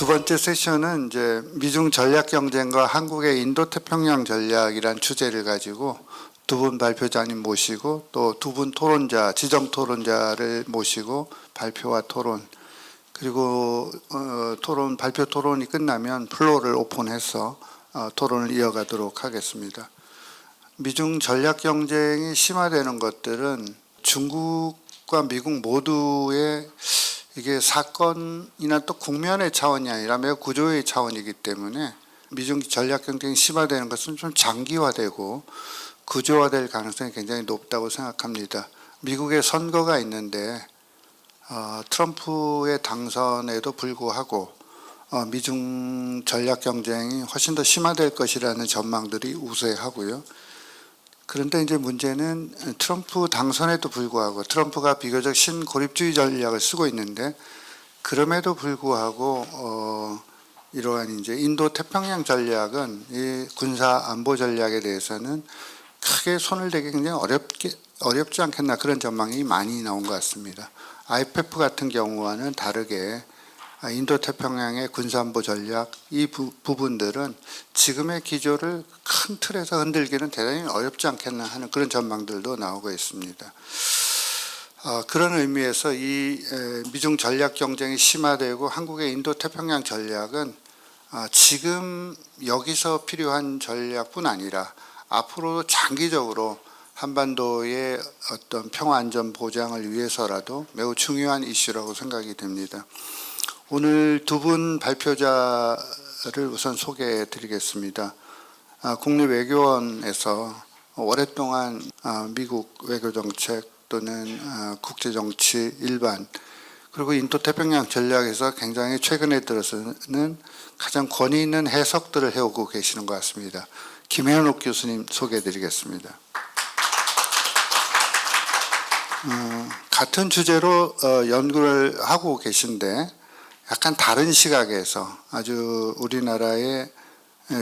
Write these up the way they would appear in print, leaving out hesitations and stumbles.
두 번째 세션은 이제 미중 전략 경쟁과 한국의 인도 태평양 전략이란 주제를 가지고 두 분 발표자님 모시고 또 두 분 토론자, 지정 토론자를 모시고 발표와 토론, 그리고 발표 토론이 끝나면 플로어를 오픈해서 토론을 이어가도록 하겠습니다. 미중 전략 경쟁이 심화되는 것들은 중국과 미국 모두의 이게 사건이나 또 국면의 차원이 아니라 매우 구조의 차원이기 때문에 미중 전략 경쟁이 심화되는 것은 좀 장기화되고 구조화될 가능성이 굉장히 높다고 생각합니다. 미국의 선거가 있는데 트럼프의 당선에도 불구하고 미중 전략 경쟁이 훨씬 더 심화될 것이라는 전망들이 우세하고요. 그런데 이제 문제는 트럼프 당선에도 불구하고 트럼프가 비교적 신고립주의 전략을 쓰고 있는데 그럼에도 불구하고 이러한 이제 인도 태평양 전략은 이 군사 안보 전략에 대해서는 크게 손을 대기 굉장히 어렵지 않겠나 그런 전망이 많이 나온 것 같습니다. IPEF 같은 경우와는 다르게 인도 태평양의 군사안보 전략 이 부분들은 지금의 기조를 큰 틀에서 흔들기는 대단히 어렵지 않겠나 하는 그런 전망들도 나오고 있습니다. 그런 의미에서 이 미중 전략 경쟁이 심화되고 한국의 인도 태평양 전략은 지금 여기서 필요한 전략뿐 아니라 앞으로 장기적으로 한반도의 어떤 평화 안전 보장을 위해서라도 매우 중요한 이슈라고 생각이 됩니다. 오늘 두 분 발표자를 우선 소개해 드리겠습니다. 국립외교원에서 오랫동안 미국 외교정책 또는 국제정치 일반 그리고 인도태평양 전략에서 굉장히 최근에 들어서는 가장 권위 있는 해석들을 해오고 계시는 것 같습니다. 김현욱 교수님 소개해 드리겠습니다. 같은 주제로 연구를 하고 계신데 약간 다른 시각에서 아주 우리나라의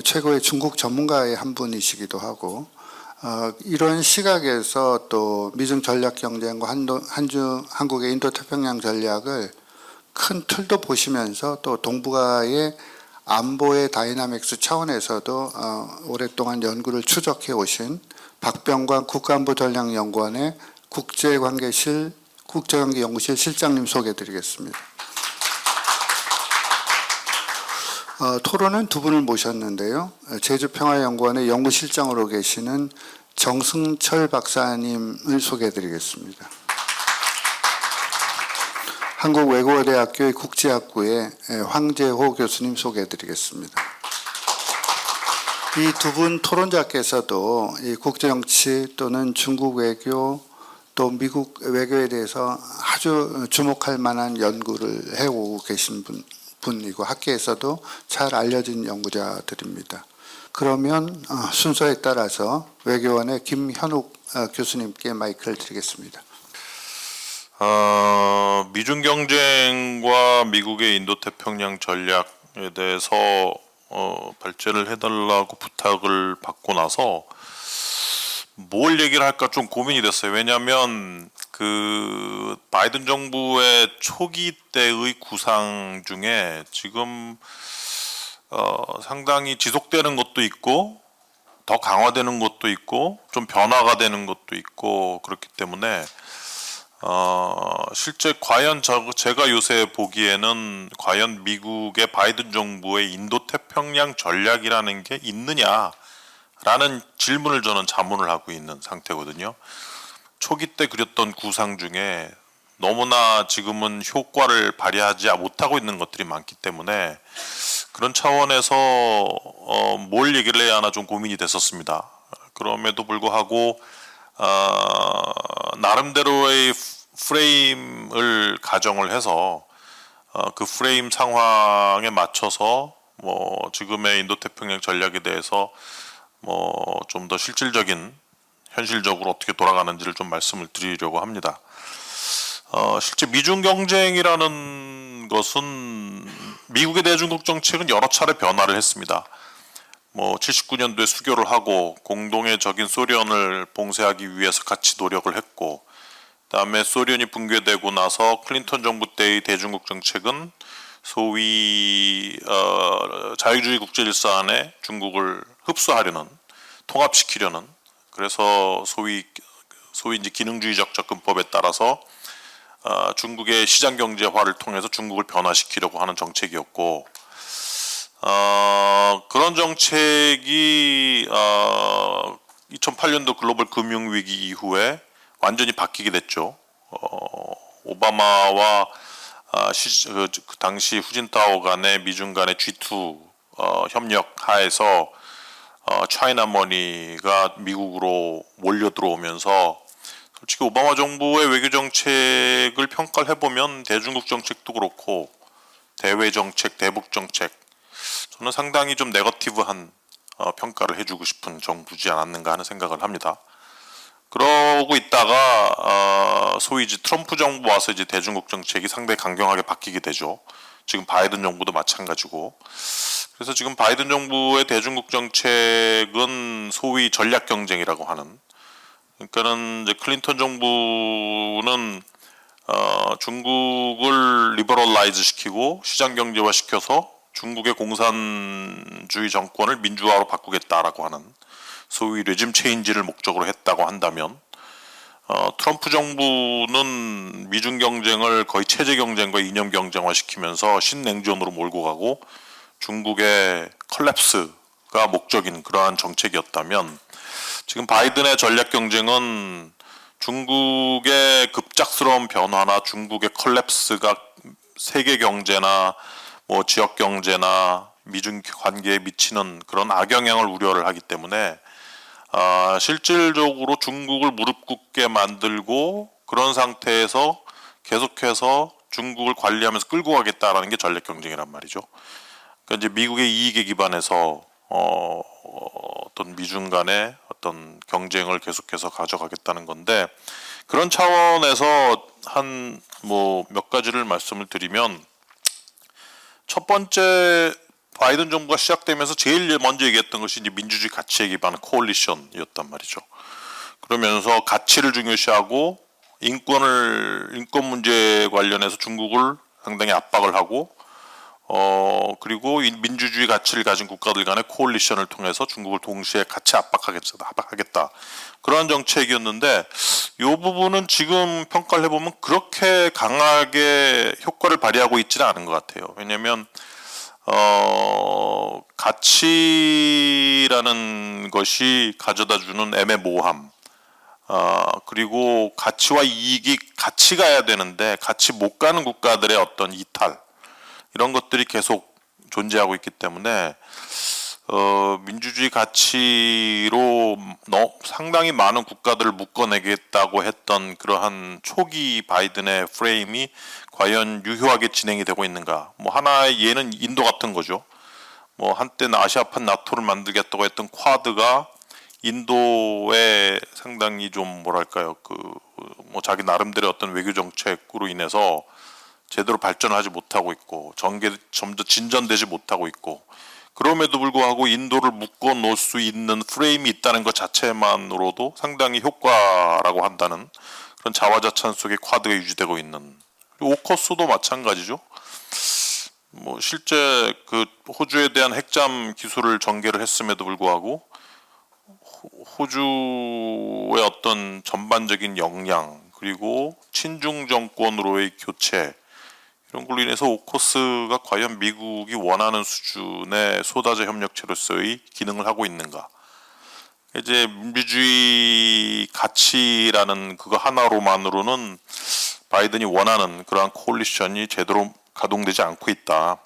최고의 중국 전문가의 한 분이시기도 하고 이런 시각에서 또 미중 전략 경쟁과 한국의 인도 태평양 전략을 큰 틀도 보시면서 또 동북아의 안보의 다이나믹스 차원에서도 오랫동안 연구를 추적해 오신 박병관 국가안보전략연구원의 국제관계연구실 실장님 소개해 드리겠습니다. 토론은 두 분을 모셨는데요. 제주평화연구원의 연구실장으로 계시는 정승철 박사님을 소개해 드리겠습니다. 한국외국어대학교의 국제학부의 황재호 교수님 소개해 드리겠습니다. 이 두 분 토론자께서도 이 국제정치 또는 중국 외교 또 미국 외교에 대해서 아주 주목할 만한 연구를 해오고 계신 분이고 학계에서도 잘 알려진 연구자들입니다. 그러면 순서에 따라서 외교원의 김현욱 교수님께 마이크를 드리겠습니다. 미중 경쟁과 미국의 인도태평양 전략에 대해서 발제를 해달라고 부탁을 받고 나서 뭘 얘기를 할까 좀 고민이 됐어요. 왜냐하면 그 바이든 정부의 초기 때의 구상 중에 지금 상당히 지속되는 것도 있고 더 강화되는 것도 있고 좀 변화가 되는 것도 있고 그렇기 때문에 실제 과연 제가 요새 보기에는 과연 미국의 바이든 정부의 인도태평양 전략이라는 게 있느냐라는 질문을 저는 자문을 하고 있는 상태거든요. 초기 때 그렸던 구상 중에 너무나 지금은 효과를 발휘하지 못하고 있는 것들이 많기 때문에 그런 차원에서 뭘 얘기를 해야 하나 좀 고민이 됐었습니다. 그럼에도 불구하고 나름대로의 프레임을 가정을 해서 그 프레임 상황에 맞춰서 뭐 지금의 인도태평양 전략에 대해서 뭐 좀 더 실질적인 현실적으로 어떻게 돌아가는지를 좀 말씀을 드리려고 합니다. 실제 미중 경쟁이라는 것은 미국의 대중국 정책은 여러 차례 변화를 했습니다. 뭐 79년도에 수교를 하고 공동의 적인 소련을 봉쇄하기 위해서 같이 노력을 했고, 그다음에 소련이 붕괴되고 나서 클린턴 정부 때의 대중국 정책은 소위 자유주의 국제질서 안에 중국을 흡수하려는, 통합시키려는, 그래서 소위 이제 기능주의적 접근법에 따라서 중국의 시장 경제화를 통해서 중국을 변화시키려고 하는 정책이었고, 그런 정책이 2008년도 글로벌 금융위기 이후에 완전히 바뀌게 됐죠. 오바마와 그 당시 후진타오 간의 미중 간의 G2 협력 하에서 차이나 머니가 미국으로 몰려 들어오면서 솔직히 오바마 정부의 외교 정책을 평가를 해보면 대중국 정책도 그렇고 대외 정책, 대북 정책, 저는 상당히 좀 네거티브한 평가를 해주고 싶은 정부지 않았는가 하는 생각을 합니다. 그러고 있다가 소위 이제 트럼프 정부 와서 이제 대중국 정책이 상당히 강경하게 바뀌게 되죠. 지금 바이든 정부도 마찬가지고. 그래서 지금 바이든 정부의 대중국 정책은 소위 전략 경쟁이라고 하는, 그러니까는 이제 클린턴 정부는 중국을 리버럴라이즈 시키고 시장 경제화 시켜서 중국의 공산주의 정권을 민주화로 바꾸겠다라고 하는 소위 레짐 체인지를 목적으로 했다고 한다면, 트럼프 정부는 미중 경쟁을 거의 체제 경쟁과 이념 경쟁화 시키면서 신냉전으로 몰고 가고 중국의 컬랩스가 목적인 그러한 정책이었다면, 지금 바이든의 전략 경쟁은 중국의 급작스러운 변화나 중국의 컬랩스가 세계 경제나 뭐 지역 경제나 미중 관계에 미치는 그런 악영향을 우려를 하기 때문에 실질적으로 중국을 무릎 꿇게 만들고 그런 상태에서 계속해서 중국을 관리하면서 끌고 가겠다라는 게 전략 경쟁이란 말이죠. 그러니까 이제 미국의 이익에 기반해서 어떤 미중 간의 어떤 경쟁을 계속해서 가져가겠다는 건데, 그런 차원에서 한 뭐 몇 가지를 말씀을 드리면, 첫 번째 바이든 정부가 시작되면서 제일 먼저 얘기했던 것이 이제 민주주의 가치에 기반한 코얼리션이었단 말이죠. 그러면서 가치를 중요시하고 인권 문제 관련해서 중국을 상당히 압박을 하고 그리고 이 민주주의 가치를 가진 국가들 간의 코얼리션을 통해서 중국을 동시에 같이 압박하겠다. 그러한 정책이었는데, 이 부분은 지금 평가를 해보면 그렇게 강하게 효과를 발휘하고 있지는 않은 것 같아요. 왜냐하면 가치라는 것이 가져다주는 애매모호함, 그리고 가치와 이익이 같이 가야 되는데 같이 못 가는 국가들의 어떤 이탈, 이런 것들이 계속 존재하고 있기 때문에 민주주의 가치로 상당히 많은 국가들을 묶어내겠다고 했던 그러한 초기 바이든의 프레임이 과연 유효하게 진행이 되고 있는가. 뭐 하나의 예는 인도 같은 거죠. 뭐 한때는 아시아판 나토를 만들겠다고 했던 쿼드가 인도에 상당히 좀 뭐랄까요, 뭐 자기 나름대로 어떤 외교 정책으로 인해서 제대로 발전하지 못하고 있고 점점 진전되지 못하고 있고, 그럼에도 불구하고 인도를 묶어 놓을 수 있는 프레임이 있다는 것 자체만으로도 상당히 효과라고 한다는 그런 자화자찬 속에 쿼드가 유지되고 있는. 그리고 오커스도 마찬가지죠. 뭐 실제 그 호주에 대한 핵잠 기술을 전개를 했음에도 불구하고 호주의 어떤 전반적인 역량, 그리고 친중 정권으로의 교체, 이런 걸로 인해서 오커스가 과연 미국이 원하는 수준의 소다제 협력체로서의 기능을 하고 있는가. 이제 민주주의 가치라는 그거 하나로만으로는 바이든이 원하는 그러한 코얼리션이 제대로 가동되지 않고 있다.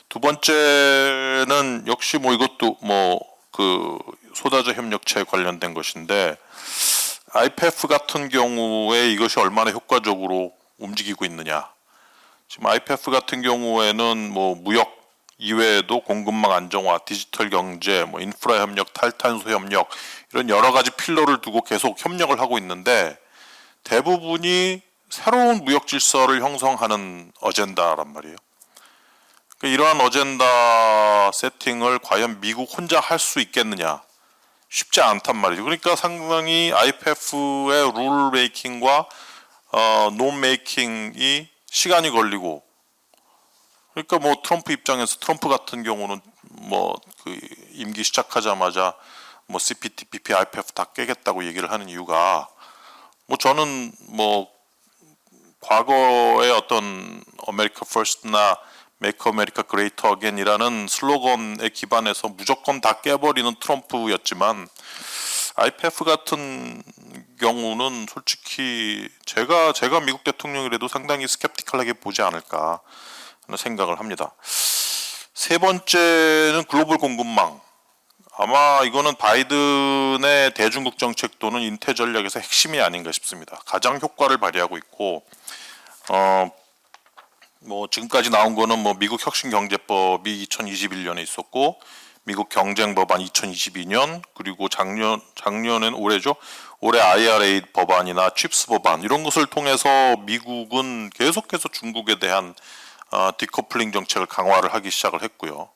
두 번째는 역시 뭐 이것도 뭐 그 소다제 협력체에 관련된 것인데, IPEF 같은 경우에 이것이 얼마나 효과적으로 움직이고 있느냐. 지금 IPEF 같은 경우에는 뭐 무역 이외에도 공급망 안정화, 디지털 경제, 뭐 인프라 협력, 탈탄소 협력, 이런 여러 가지 필러를 두고 계속 협력을 하고 있는데, 대부분이 새로운 무역 질서를 형성하는 어젠다란 말이에요. 그러니까 이러한 어젠다 세팅을 과연 미국 혼자 할 수 있겠느냐, 쉽지 않단 말이죠. 그러니까 상당히 IPEF의 룰 메이킹과 논 메이킹이 시간이 걸리고 그러니까 뭐 트럼프 입장에서 트럼프 같은 경우는 뭐 그 임기 시작하자마자 뭐 CPTPP, IPEF 다 깨겠다고 얘기를 하는 이유가 뭐 저는 뭐 과거의 어떤 America First나 Make America Great Again이라는 슬로건에 기반해서 무조건 다 깨버리는 트럼프였지만 IPEF 같은 경우는 솔직히 제가 미국 대통령이라도 상당히 스캡티컬하게 보지 않을까 하는 생각을 합니다. 세 번째는 글로벌 공급망. 아마 이거는 바이든의 대중국 정책 또는 인태 전략에서 핵심이 아닌가 싶습니다. 가장 효과를 발휘하고 있고, 뭐 지금까지 나온 거는 뭐 미국 혁신경제법이 2021년에 있었고, 미국 경쟁법안 2022년, 그리고 작년엔 올해죠. 올해 IRA 법안이나 칩스 법안 이런 것을 통해서 미국은 계속해서 중국에 대한 디커플링 정책을 강화를 하기 시작을 했고요.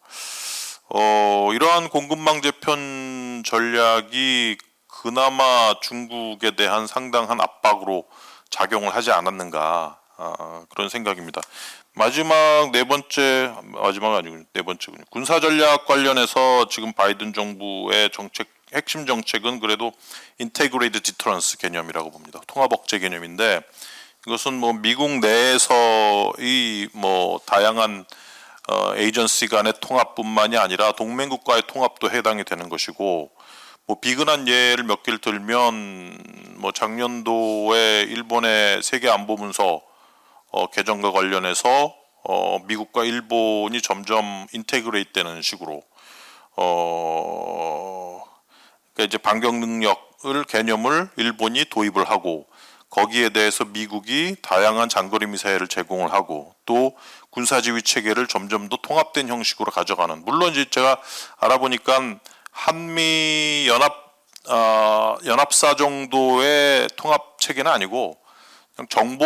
이러한 공급망 재편 전략이 그나마 중국에 대한 상당한 압박으로 작용을 하지 않았는가 그런 생각입니다. 마지막은 네 번째군요. 군사 전략 관련해서 지금 바이든 정부의 핵심 정책은 그래도 인테그레이드 디터런스 개념이라고 봅니다. 통합 억제 개념인데 이것은 뭐 미국 내에서의 뭐 다양한 에이전시 간의 통합뿐만이 아니라 동맹국과의 통합도 해당이 되는 것이고 뭐 비근한 예를 몇 개를 들면 뭐 작년도에 일본의 세계 안보 문서 개정과 관련해서 미국과 일본이 점점 인테그레이트 되는 식으로 그러니까 이제 반격 능력을 개념을 일본이 도입을 하고 거기에 대해서 미국이 다양한 장거리 미사일을 제공을 하고 또 군사지휘 체계를 점점 더 통합된 형식으로 가져가는 물론 이제 제가 알아보니까 한미 연합사 정도의 통합 체계는 아니고 그냥 정보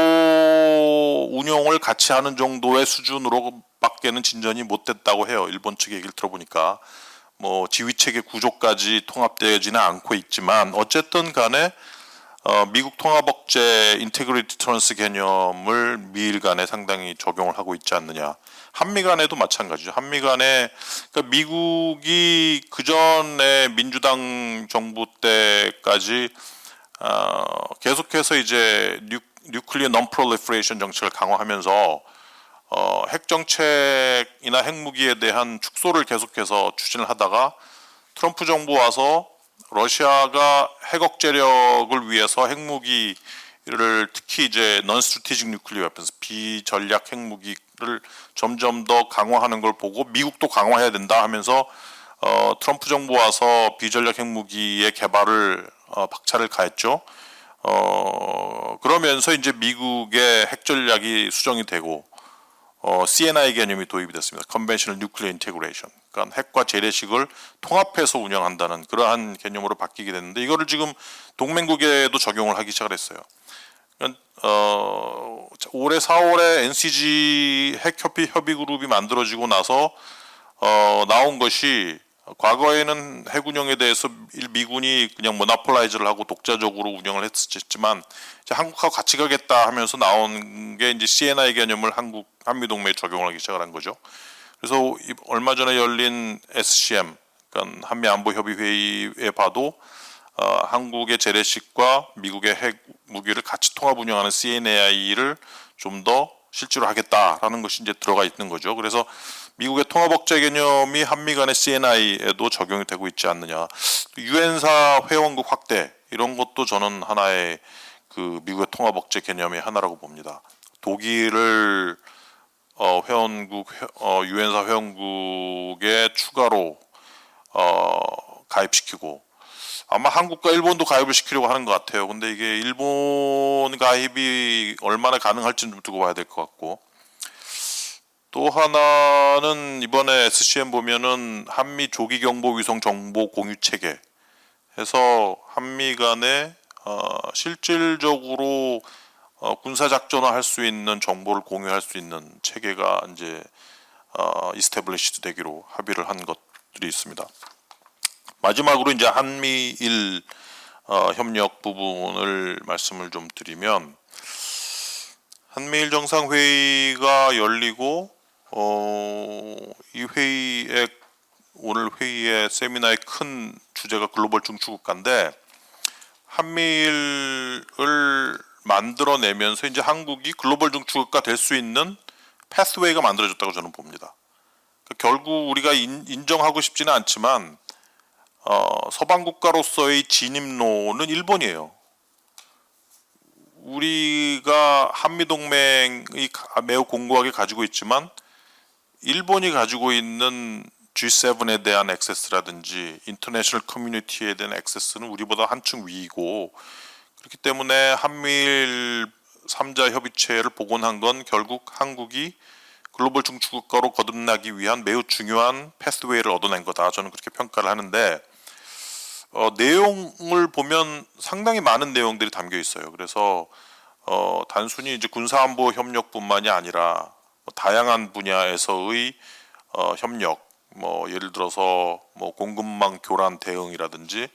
운용을 같이 하는 정도의 수준으로밖에는 진전이 못 됐다고 해요. 일본 측 얘기를 들어보니까 뭐 지휘 체계 구조까지 통합되지는 않고 있지만 어쨌든 간에 미국 통합 억제 인테그리티 트런스 개념을 미일 간에 상당히 적용을 하고 있지 않느냐. 한미 간에도 마찬가지죠. 한미 간에 그러니까 미국이 그 전에 민주당 정부 때까지 계속해서 이제 뉴클리어 non-proliferation 정책을 강화하면서 핵 정책이나 핵무기에 대한 축소를 계속해서 추진을 하다가 트럼프 정부 와서 러시아가 핵 억제력을 위해서 핵무기를 특히 이제 non-strategic nuclear weapons 비전략 핵무기를 점점 더 강화하는 걸 보고 미국도 강화해야 된다 하면서 트럼프 정부 와서 비전략 핵무기의 개발을 박차를 가했죠. 그러면서 이제 미국의 핵 전략이 수정이 되고 CNI 개념이 도입이 됐습니다. Conventional Nuclear Integration. 그러니까 핵과 재래식을 통합해서 운영한다는 그러한 개념으로 바뀌게 됐는데 이거를 지금 동맹국에도 적용을 하기 시작을 했어요. 올해 4월에 NCG 핵협의 그룹이 만들어지고 나서 나온 것이 과거에는 핵 운영에 대해서 미군이 그냥 모노폴라이즈를 하고 독자적으로 운영을 했지만 이제 한국하고 같이 가겠다 하면서 나온 게 이제 CNI 개념을 한미 동맹에 적용을 하기 시작을 한 거죠. 그래서 얼마 전에 열린 SCM, 그러니까 한미 안보 협의 회의에 봐도 한국의 재래식과 미국의 핵 무기를 같이 통합 운영하는 CNAI를 좀 더 실제로 하겠다라는 것이 이제 들어가 있는 거죠. 그래서 미국의 통합 억제 개념이 한미 간의 CNI에도 적용이 되고 있지 않느냐. 유엔사 회원국 확대 이런 것도 저는 하나의 그 미국의 통합 억제 개념의 하나라고 봅니다. 독일을 유엔사 회원국에 추가로 가입시키고 아마 한국과 일본도 가입을 시키려고 하는 것 같아요. 근데 이게 일본 가입이 얼마나 가능할지는 좀 두고 봐야 될 것 같고 또 하나는 이번에 SCM 보면은 한미 조기 경보 위성 정보 공유 체계 해서 한미 간에 실질적으로 군사 작전을 할 수 있는 정보를 공유할 수 있는 체계가 이제 이스태블리시드 되기로 합의를 한 것들이 있습니다. 마지막으로 이제 한미일 협력 부분을 말씀을 좀 드리면 한미일 정상회의가 열리고 이 회의의 오늘 회의의 세미나의 큰 주제가 글로벌 중추국가인데 한미일을 만들어내면서 이제 한국이 글로벌 중추국가 될 수 있는 패스웨이가 만들어졌다고 저는 봅니다. 결국 우리가 인정하고 싶지는 않지만 서방 국가로서의 진입로는 일본이에요. 우리가 한미 동맹이 매우 공고하게 가지고 있지만 일본이 가지고 있는 G7에 대한 액세스라든지 인터내셔널 커뮤니티에 대한 액세스는 우리보다 한층 위이고 그렇기 때문에 한미일 3자 협의체를 복원한 건 결국 한국이 글로벌 중추국가로 거듭나기 위한 매우 중요한 패스웨이를 얻어낸 거다. 저는 그렇게 평가를 하는데 내용을 보면 상당히 많은 내용들이 담겨 있어요. 그래서 단순히 이제 군사안보 협력뿐만이 아니라 다양한 분야에서의 협력, 예를 들어서 공급망 교란 대응이라든지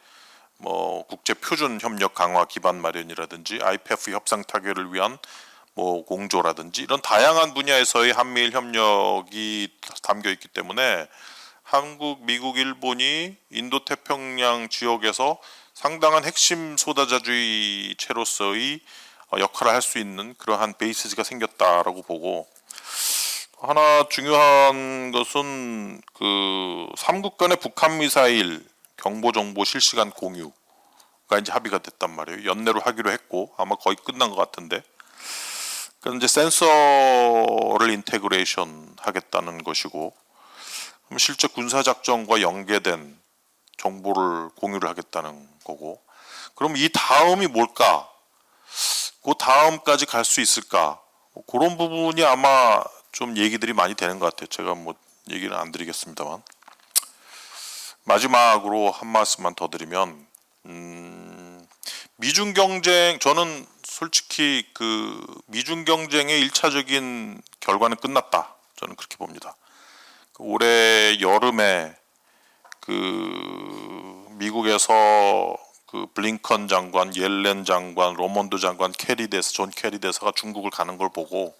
국제 표준 협력 강화 기반 마련이라든지 IPEF 협상 타결을 위한 공조라든지 이런 다양한 분야에서의 한미일 협력이 담겨 있기 때문에 한국, 미국, 일본이 인도태평양 지역에서 상당한 핵심 소다자주의체로서의 역할을 할 수 있는 그러한 베이스가 생겼다라고 보고 하나 중요한 것은 그 3국 간의 북한 미사일 경보 정보 실시간 공유가 이제 합의가 됐단 말이에요. 연내로 하기로 했고 아마 거의 끝난 것 같은데. 그런데 이제 센서를 인테그레이션 하겠다는 것이고 그럼 실제 군사 작전과 연계된 정보를 공유를 하겠다는 거고 그럼 이 다음이 뭘까? 그 다음까지 갈 수 있을까? 그런 부분이 아마 좀 얘기들이 많이 되는 것 같아요. 제가 얘기는 안 드리겠습니다만 마지막으로 한 말씀만 더 드리면 미중 경쟁 저는 솔직히 그 미중 경쟁의 1차적인 결과는 끝났다. 저는 그렇게 봅니다. 올해 여름에 그 미국에서 그 블링컨 장관, 옐렌 장관, 로몬드 장관, 존 캐리 대사가 중국을 가는 걸 보고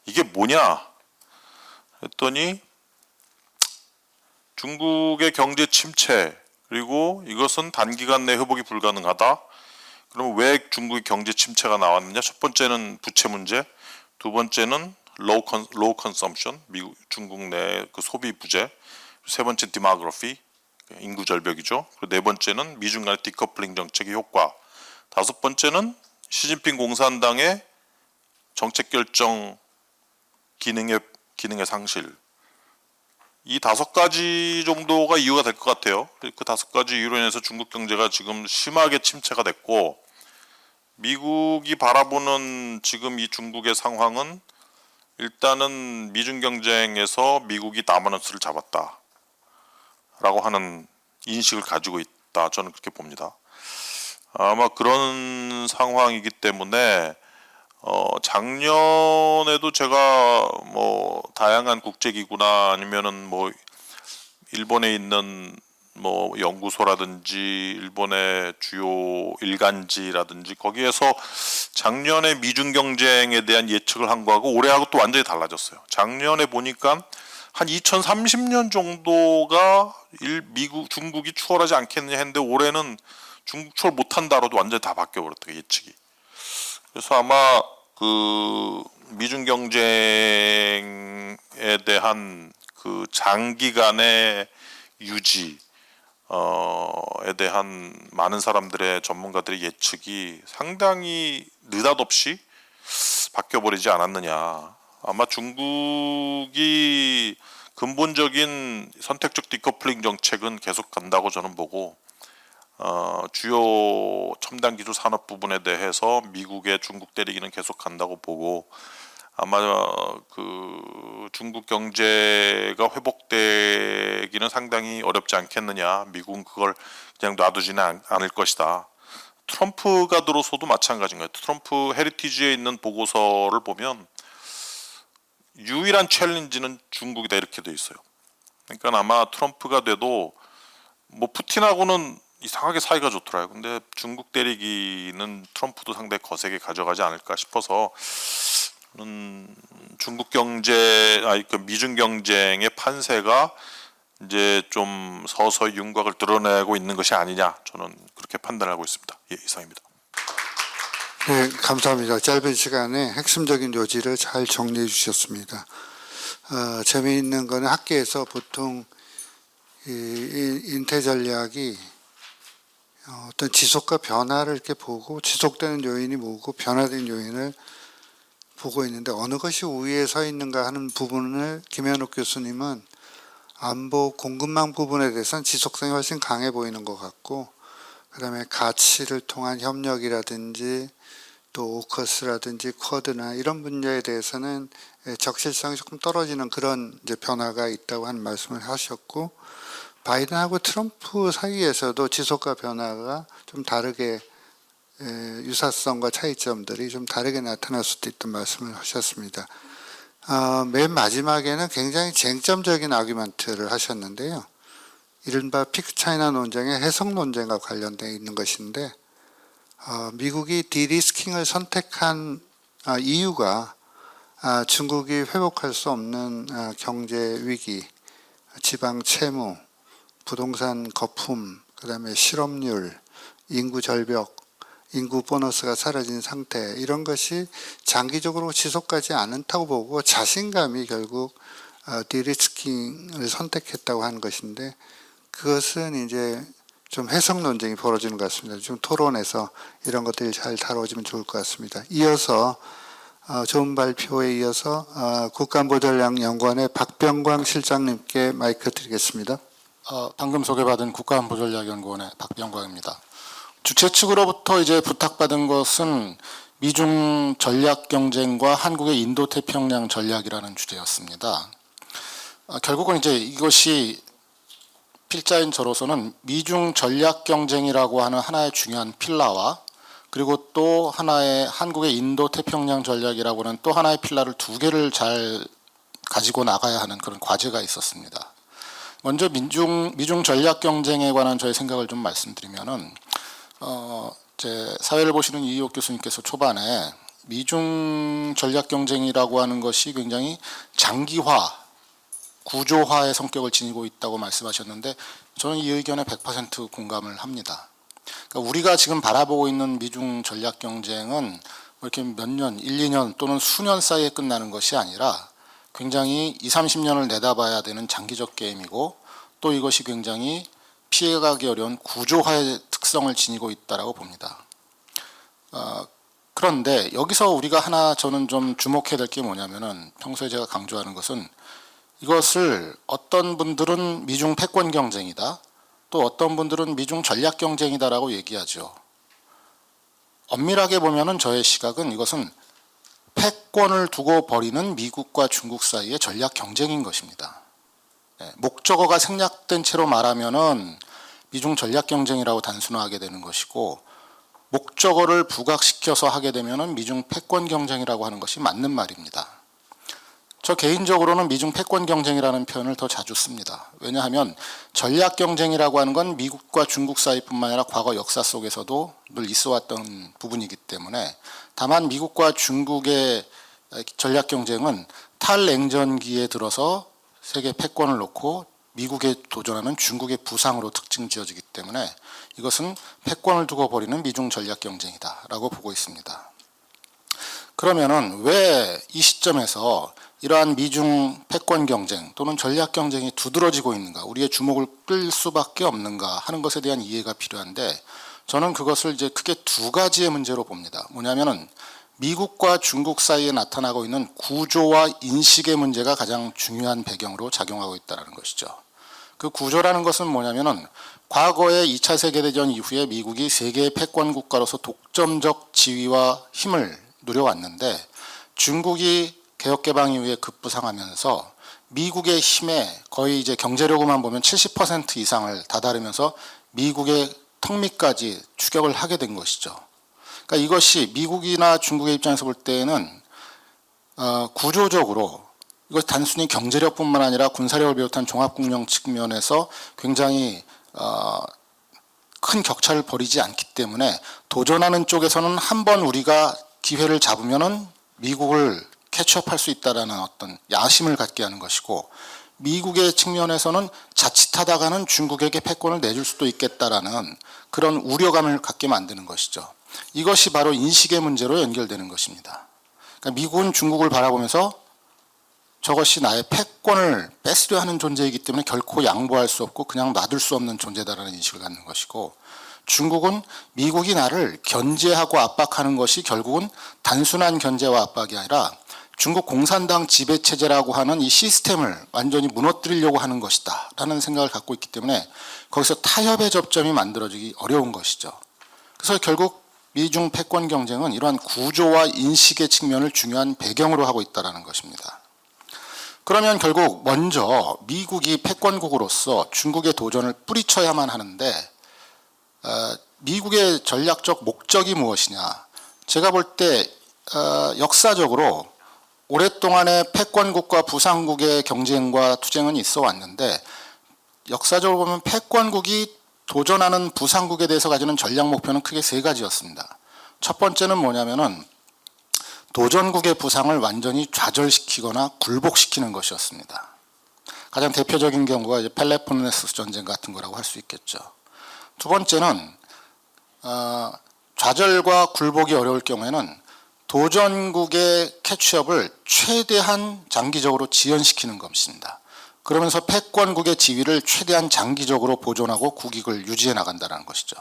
이게 뭐냐 했더니 중국의 경제 침체 그리고 이것은 단기간 내 회복이 불가능하다. 그럼 왜 중국의 경제 침체가 나왔느냐? 첫 번째는 부채 문제, 두 번째는 low consumption, 중국 내 그 소비 부재, 세 번째 demography, 인구 절벽이죠. 그리고 네 번째는 미중 간의 디커플링 정책의 효과, 다섯 번째는 시진핑 공산당의 정책 결정 기능의 상실. 이 다섯 가지 정도가 이유가 될 것 같아요. 그 다섯 가지 이유로 인해서 중국 경제가 지금 심하게 침체가 됐고 미국이 바라보는 지금 이 중국의 상황은 일단은 미중 경쟁에서 미국이 다미넌스를 잡았다라고 하는 인식을 가지고 있다. 저는 그렇게 봅니다. 아마 그런 상황이기 때문에 작년에도 제가 다양한 국제기구나 아니면은 일본에 있는 연구소라든지 일본의 주요 일간지라든지 거기에서 작년에 미중 경쟁에 대한 예측을 한 거하고 올해하고 또 완전히 달라졌어요. 작년에 보니까 한 2030년 정도가 중국이 추월하지 않겠느냐 했는데 올해는 중국 추월 못한다로도 완전히 다 바뀌어 버렸대요, 예측이. 그래서 아마 그 미중 경쟁에 대한 그 장기간의 유지 에 대한 많은 사람들의 전문가들의 예측이 상당히 느닷없이 바뀌어버리지 않았느냐. 아마 중국이 근본적인 선택적 디커플링 정책은 계속 간다고 저는 보고 주요 첨단 기술 산업 부분에 대해서 미국의 중국 때리기는 계속 간다고 보고 아마 그 중국 경제가 회복되기는 상당히 어렵지 않겠느냐. 미국은 그걸 그냥 놔두지는 않을 것이다. 트럼프가 들어서도 마찬가지인 거예요. 트럼프 헤리티지에 있는 보고서를 보면 유일한 챌린지는 중국이다 이렇게 돼 있어요. 그러니까 아마 트럼프가 돼도 푸틴하고는 이상하게 사이가 좋더라고요. 근데 중국 때리기는 트럼프도 상당히 거세게 가져가지 않을까 싶어서 중국 그 미중 경쟁의 판세가 이제 좀 서서히 윤곽을 드러내고 있는 것이 아니냐, 저는 그렇게 판단하고 있습니다. 예, 이상입니다. 네, 감사합니다. 짧은 시간에 핵심적인 요지를 잘 정리해 주셨습니다. 재미있는 거는 학계에서 보통 이 인태 전략이 어떤 지속과 변화를 이렇게 보고 지속되는 요인이 뭐고 변화된 요인을 보고 있는데 어느 것이 우위에 서 있는가 하는 부분을 김현욱 교수님은 안보 공급망 부분에 대해서는 지속성이 훨씬 강해 보이는 것 같고, 그다음에 가치를 통한 협력이라든지 또 오커스라든지 쿼드나 이런 분야에 대해서는 적실성이 조금 떨어지는 그런 이제 변화가 있다고 하는 말씀을 하셨고, 바이든하고 트럼프 사이에서도 지속과 변화가 좀 다르게 유사성과 차이점들이 좀 다르게 나타날 수도 있다는 말씀을 하셨습니다. 맨 마지막에는 굉장히 쟁점적인 아규먼트를 하셨는데요. 이른바 피크 차이나 논쟁의 해석 논쟁과 관련되어 있는 것인데, 미국이 디리스킹을 선택한 이유가 중국이 회복할 수 없는 경제 위기, 지방 채무, 부동산 거품, 그다음에 실업률, 인구 절벽, 인구 보너스가 사라진 상태, 이런 것이 장기적으로 지속하지 않다고 보고 자신감이 결국 디리스킹을 선택했다고 하는 것인데, 그것은 이제 좀 해석 논쟁이 벌어지는 것 같습니다. 좀 토론에서 이런 것들이 잘 다뤄지면 좋을 것 같습니다. 이어서 좋은 발표에 이어서 국가안보전략연구원의 박병광 실장님께 마이크 드리겠습니다. 방금 소개받은 국가안보전략연구원의 박병광입니다. 주최 측으로부터 이제 부탁받은 것은 미중 전략 경쟁과 한국의 인도 태평양 전략이라는 주제였습니다. 결국은 이제 이것이 필자인 저로서는 미중 전략 경쟁이라고 하는 하나의 중요한 필라와 그리고 또 하나의 한국의 인도 태평양 전략이라고 하는 또 하나의 필라를 두 개를 잘 가지고 나가야 하는 그런 과제가 있었습니다. 먼저 미중 전략 경쟁에 관한 저의 생각을 좀 말씀드리면은 제 사회를 보시는 이희옥 교수님께서 초반에 미중 전략 경쟁이라고 하는 것이 굉장히 장기화, 구조화의 성격을 지니고 있다고 말씀하셨는데 저는 이 의견에 100% 공감을 합니다. 그러니까 우리가 지금 바라보고 있는 미중 전략 경쟁은 뭐 이렇게 몇 년, 1, 2년 또는 수년 사이에 끝나는 것이 아니라 굉장히 20, 30년을 내다봐야 되는 장기적 게임이고, 또 이것이 굉장히 피해가기 어려운 구조화의 특성을 지니고 있다라고 봅니다. 그런데 여기서 우리가 하나 저는 좀 주목해야 될 게 뭐냐면은, 평소에 제가 강조하는 것은 이것을 어떤 분들은 미중 패권 경쟁이다, 또 어떤 분들은 미중 전략 경쟁이다라고 얘기하죠. 엄밀하게 보면은 저의 시각은 이것은 패권을 두고 벌이는 미국과 중국 사이의 전략 경쟁인 것입니다. 목적어가 생략된 채로 말하면은 미중 전략 경쟁이라고 단순화하게 되는 것이고, 목적어를 부각시켜서 하게 되면은 미중 패권 경쟁이라고 하는 것이 맞는 말입니다. 저 개인적으로는 미중 패권 경쟁이라는 표현을 더 자주 씁니다. 왜냐하면 전략 경쟁이라고 하는 건 미국과 중국 사이뿐만 아니라 과거 역사 속에서도 늘 있어 왔던 부분이기 때문에, 다만 미국과 중국의 전략 경쟁은 탈냉전기에 들어서 세계 패권을 놓고 미국에 도전하는 중국의 부상으로 특징 지어지기 때문에 이것은 패권을 두고 벌이는 미중 전략 경쟁이다라고 보고 있습니다. 그러면은 왜 이 시점에서 이러한 미중 패권 경쟁 또는 전략 경쟁이 두드러지고 있는가, 우리의 주목을 끌 수밖에 없는가 하는 것에 대한 이해가 필요한데, 저는 그것을 이제 크게 두 가지의 문제로 봅니다. 뭐냐면은 미국과 중국 사이에 나타나고 있는 구조와 인식의 문제가 가장 중요한 배경으로 작용하고 있다는 것이죠. 그 구조라는 것은 뭐냐면은 과거의 2차 세계대전 이후에 미국이 세계의 패권 국가로서 독점적 지위와 힘을 누려왔는데, 중국이 개혁개방 이후에 급부상하면서 미국의 힘에 거의 이제 경제력으로만 보면 70% 이상을 다다르면서 미국의 턱 밑까지 추격을 하게 된 것이죠. 그러니까 이것이 미국이나 중국의 입장에서 볼 때는 구조적으로 이것 단순히 경제력뿐만 아니라 군사력을 비롯한 종합국력 측면에서 굉장히 큰 격차를 벌이지 않기 때문에 도전하는 쪽에서는 한번 우리가 기회를 잡으면은 미국을 캐치업할 수 있다라는 어떤 야심을 갖게 하는 것이고, 미국의 측면에서는 자칫하다가는 중국에게 패권을 내줄 수도 있겠다라는 그런 우려감을 갖게 만드는 것이죠. 이것이 바로 인식의 문제로 연결되는 것입니다. 그러니까 미국은 중국을 바라보면서 저것이 나의 패권을 뺏으려 하는 존재이기 때문에 결코 양보할 수 없고 그냥 놔둘 수 없는 존재다라는 인식을 갖는 것이고, 중국은 미국이 나를 견제하고 압박하는 것이 결국은 단순한 견제와 압박이 아니라 중국 공산당 지배체제라고 하는 이 시스템을 완전히 무너뜨리려고 하는 것이다 라는 생각을 갖고 있기 때문에 거기서 타협의 접점이 만들어지기 어려운 것이죠. 그래서 결국 미중 패권 경쟁은 이러한 구조와 인식의 측면을 중요한 배경으로 하고 있다는 것입니다. 그러면 결국 먼저 미국이 패권국으로서 중국의 도전을 뿌리쳐야만 하는데, 미국의 전략적 목적이 무엇이냐. 제가 볼 때 역사적으로 오랫동안의 패권국과 부상국의 경쟁과 투쟁은 있어 왔는데, 역사적으로 보면 패권국이 도전하는 부상국에 대해서 가지는 전략 목표는 크게 세 가지였습니다. 첫 번째는 뭐냐면은 도전국의 부상을 완전히 좌절시키거나 굴복시키는 것이었습니다. 가장 대표적인 경우가 이제 펠로폰네소스 전쟁 같은 거라고 할 수 있겠죠. 두 번째는 좌절과 굴복이 어려울 경우에는 도전국의 캐치업을 최대한 장기적으로 지연시키는 것입니다. 그러면서 패권국의 지위를 최대한 장기적으로 보존하고 국익을 유지해 나간다는 것이죠.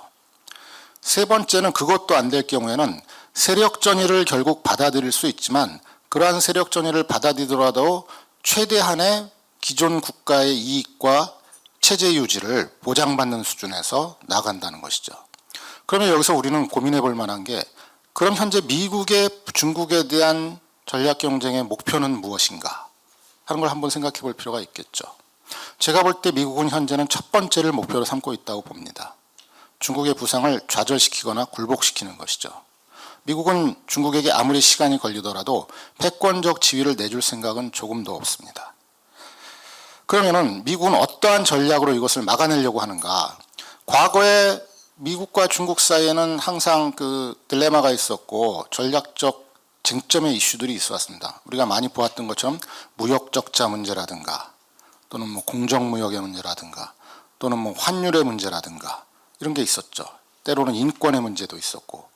세 번째는 그것도 안 될 경우에는 세력 전의를 결국 받아들일 수 있지만, 그러한 세력 전의를 받아들이더라도 최대한의 기존 국가의 이익과 체제 유지를 보장받는 수준에서 나간다는 것이죠. 그러면 여기서 우리는 고민해 볼 만한 게, 그럼 현재 미국의 중국에 대한 전략 경쟁의 목표는 무엇인가 하는 걸 한번 생각해 볼 필요가 있겠죠. 제가 볼 때 미국은 현재는 첫 번째를 목표로 삼고 있다고 봅니다. 중국의 부상을 좌절시키거나 굴복시키는 것이죠. 미국은 중국에게 아무리 시간이 걸리더라도 패권적 지위를 내줄 생각은 조금도 없습니다. 그러면은 미국은 어떠한 전략으로 이것을 막아내려고 하는가? 과거에 미국과 중국 사이에는 항상 그 딜레마가 있었고 전략적 쟁점의 이슈들이 있어 왔습니다. 우리가 많이 보았던 것처럼 무역 적자 문제라든가, 또는 뭐 공정무역의 문제라든가, 또는 뭐 환율의 문제라든가 이런 게 있었죠. 때로는 인권의 문제도 있었고.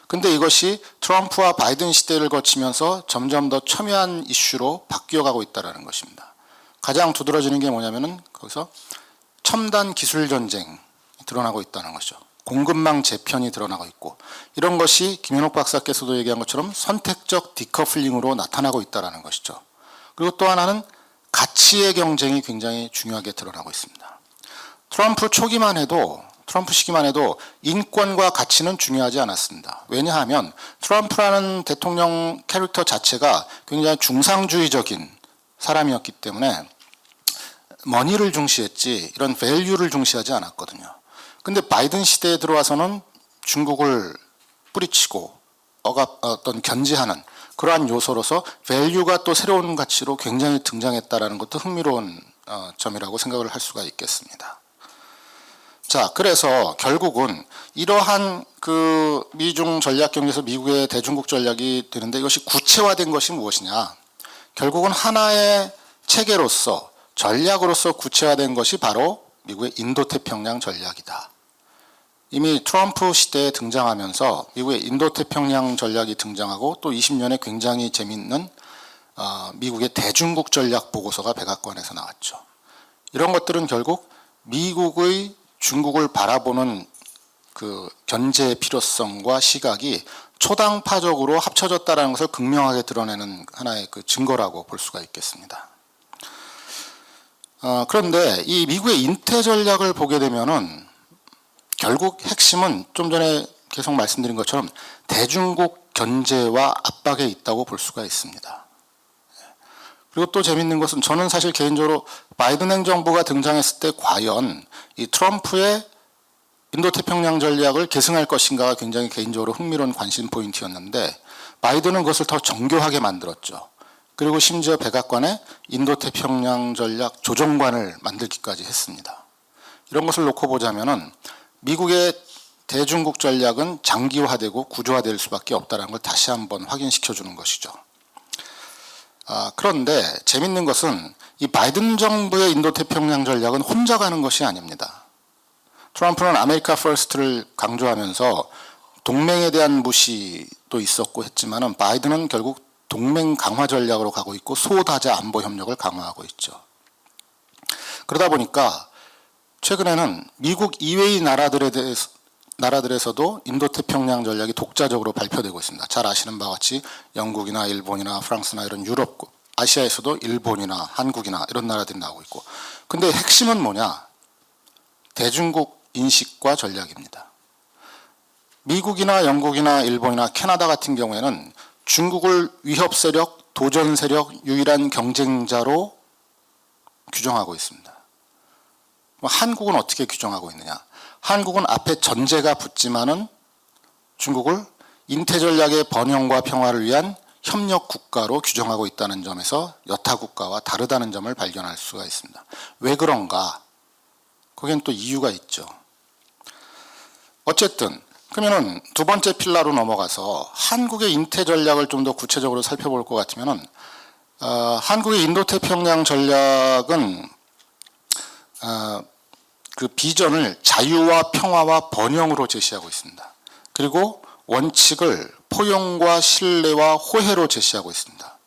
근데 이것이 트럼프와 바이든 시대를 거치면서 점점 더 첨예한 이슈로 바뀌어가고 있다는 것입니다. 가장 두드러지는 게 뭐냐면은 거기서 첨단 기술 전쟁이 드러나고 있다는 것이죠. 공급망 재편이 드러나고 있고, 이런 것이 김현옥 박사께서도 얘기한 것처럼 선택적 디커플링으로 나타나고 있다는 것이죠. 그리고 또 하나는 가치의 경쟁이 굉장히 중요하게 드러나고 있습니다. 트럼프 시기만 해도 인권과 가치는 중요하지 않았습니다. 왜냐하면 트럼프라는 대통령 캐릭터 자체가 굉장히 중상주의적인 사람이었기 때문에 머니를 중시했지 이런 밸류를 중시하지 않았거든요. 근데 바이든 시대에 들어와서는 중국을 뿌리치고 어떤 견제하는 그러한 요소로서 밸류가 또 새로운 가치로 굉장히 등장했다라는 것도 흥미로운 점이라고 생각을 할 수가 있겠습니다. 자, 그래서 결국은 이러한 그 미중 전략 경제에서 미국의 대중국 전략이 되는데, 이것이 구체화된 것이 무엇이냐? 결국은 하나의 체계로서 전략으로서 구체화된 것이 바로 미국의 인도태평양 전략이다. 이미 트럼프 시대에 등장하면서 미국의 인도태평양 전략이 등장하고, 또 20년에 굉장히 재미있는 미국의 대중국 전략 보고서가 백악관에서 나왔죠. 이런 것들은 결국 미국의 중국을 바라보는 그 견제의 필요성과 시각이 초당파적으로 합쳐졌다는 것을 극명하게 드러내는 하나의 그 증거라고 볼 수가 있겠습니다. 그런데 이 미국의 인태 전략을 보게 되면은 결국 핵심은 좀 전에 계속 말씀드린 것처럼 대중국 견제와 압박에 있다고 볼 수가 있습니다. 그리고 또 재밌는 것은, 저는 사실 개인적으로 바이든 행정부가 등장했을 때 과연 이 트럼프의 인도태평양 전략을 계승할 것인가가 굉장히 개인적으로 흥미로운 관심 포인트였는데, 바이든은 그것을 더 정교하게 만들었죠. 그리고 심지어 백악관에 인도태평양 전략 조정관을 만들기까지 했습니다. 이런 것을 놓고 보자면은 미국의 대중국 전략은 장기화되고 구조화될 수밖에 없다는 걸 다시 한번 확인시켜 주는 것이죠. 그런데 재밌는 것은 이 바이든 정부의 인도태평양 전략은 혼자 가는 것이 아닙니다. 트럼프는 아메리카 퍼스트를 강조하면서 동맹에 대한 무시도 있었고 했지만은 바이든은 결국 동맹 강화 전략으로 가고 있고 소다자 안보 협력을 강화하고 있죠. 그러다 보니까 최근에는 미국 이외의 나라들에서도 인도태평양 전략이 독자적으로 발표되고 있습니다. 잘 아시는 바와 같이 영국이나 일본이나 프랑스나 이런 유럽, 아시아에서도 일본이나 한국이나 이런 나라들이 나오고 있고. 근데 핵심은 뭐냐? 대중국 인식과 전략입니다. 미국이나 영국이나 일본이나 캐나다 같은 경우에는 중국을 위협 세력, 도전 세력, 유일한 경쟁자로 규정하고 있습니다. 한국은 어떻게 규정하고 있느냐? 한국은 앞에 전제가 붙지만은 중국을 인태 전략의 번영과 평화를 위한 협력 국가로 규정하고 있다는 점에서 여타 국가와 다르다는 점을 발견할 수가 있습니다. 왜 그런가? 거기엔 또 이유가 있죠. 어쨌든 그러면은 두 번째 필라로 넘어가서 한국의 인태 전략을 좀 더 구체적으로 살펴볼 것 같으면은 한국의 인도태평양 전략은 그 비전을 자유와 평화와 번영으로 제시하고 있습니다. 그리고 원칙을 포용과 신뢰와 호혜로 제시하고 있습니다.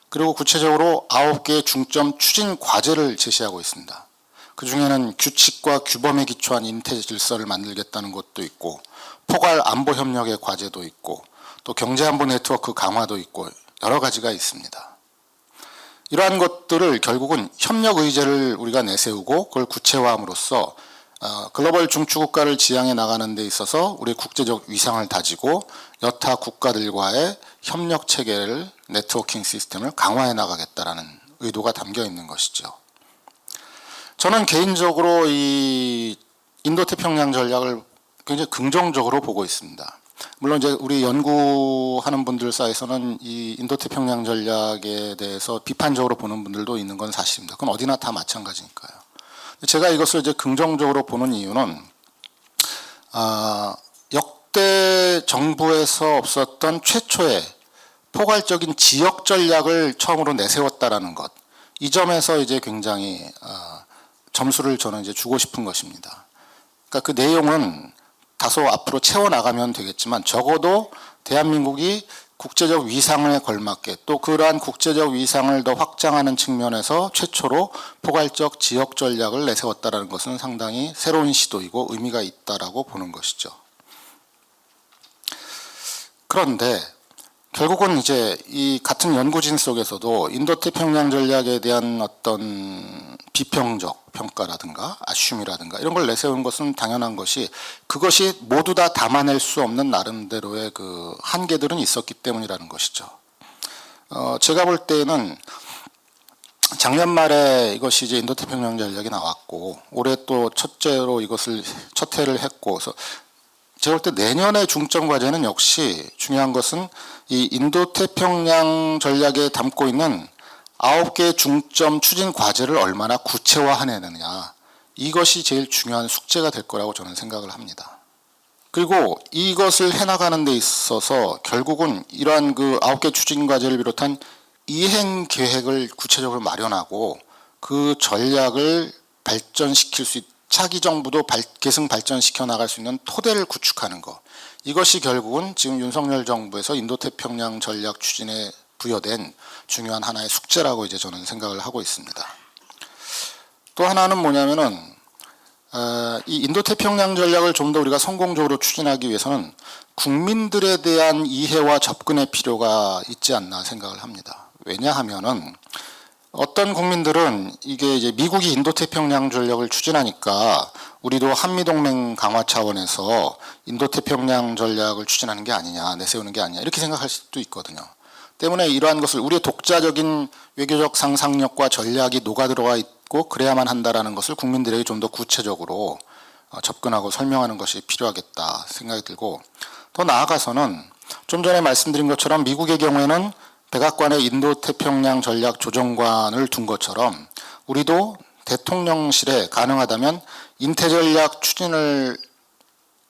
그리고 구체적으로 9개의 중점 추진 과제를 제시하고 있습니다. 그 중에는 규칙과 규범에 기초한 인태 질서를 만들겠다는 것도 있고 포괄 안보 협력의 과제도 있고 또 경제안보 네트워크 강화도 있고 여러 가지가 있습니다. 이러한 것들을 결국은 협력 의제를 우리가 내세우고 그걸 구체화함으로써 글로벌 중추국가를 지향해 나가는 데 있어서 우리의 국제적 위상을 다지고 여타 국가들과의 협력 체계를 네트워킹 시스템을 강화해 나가겠다라는 의도가 담겨 있는 것이죠. 저는 개인적으로 이 인도태평양 전략을 굉장히 긍정적으로 보고 있습니다. 물론 이제 우리 연구하는 분들 사이에서는 이 인도태평양 전략에 대해서 비판적으로 보는 분들도 있는 건 사실입니다. 그건 어디나 다 마찬가지니까요. 제가 이것을 이제 긍정적으로 보는 이유는 역대 정부에서 없었던 최초의 포괄적인 지역 전략을 처음으로 내세웠다라는 것, 이 점에서 이제 굉장히 점수를 저는 이제 주고 싶은 것입니다. 그러니까 그 내용은 다소 앞으로 채워나가면 되겠지만 적어도 대한민국이 국제적 위상에 걸맞게 또 그러한 국제적 위상을 더 확장하는 측면에서 최초로 포괄적 지역 전략을 내세웠다는 것은 상당히 새로운 시도이고 의미가 있다라고 보는 것이죠. 그런데 결국은 이제 이 같은 연구진 속에서도 인도태평양 전략에 대한 어떤 비평적 평가라든가 아쉬움이라든가 이런 걸 내세우는 것은 당연한 것이 그것이 모두 다 담아낼 수 없는 나름대로의 그 한계들은 있었기 때문이라는 것이죠. 제가 볼 때는 작년 말에 이것이 이제 인도태평양 전략이 나왔고 올해 또 첫째로 이것을 첫 해를 했고 그래서 제가 볼 때 내년의 중점 과제는 역시 중요한 것은 이 인도태평양 전략에 담고 있는 9개의 중점 추진 과제를 얼마나 구체화해내느냐, 이것이 제일 중요한 숙제가 될 거라고 저는 생각을 합니다. 그리고 이것을 해나가는 데 있어서 결국은 이러한 그 9개 추진 과제를 비롯한 이행 계획을 구체적으로 마련하고 그 전략을 발전시킬 수 차기 정부도 계승 발전시켜 나갈 수 있는 토대를 구축하는 것, 이것이 결국은 지금 윤석열 정부에서 인도태평양 전략 추진에 부여된 중요한 하나의 숙제라고 이제 저는 생각을 하고 있습니다. 또 하나는 뭐냐면은 이 인도태평양 전략을 좀 더 우리가 성공적으로 추진하기 위해서는 국민들에 대한 이해와 접근의 필요가 있지 않나 생각을 합니다. 왜냐하면은 어떤 국민들은 이게 이제 미국이 인도태평양 전략을 추진하니까 우리도 한미동맹 강화 차원에서 인도태평양 전략을 추진하는 게 아니냐, 내세우는 게 아니냐 이렇게 생각할 수도 있거든요. 때문에 이러한 것을 우리의 독자적인 외교적 상상력과 전략이 녹아들어가 있고 그래야만 한다라는 것을 국민들에게 좀 더 구체적으로 접근하고 설명하는 것이 필요하겠다 생각이 들고, 더 나아가서는 좀 전에 말씀드린 것처럼 미국의 경우에는 백악관의 인도태평양 전략 조정관을 둔 것처럼 우리도 대통령실에 가능하다면 인태전략 추진을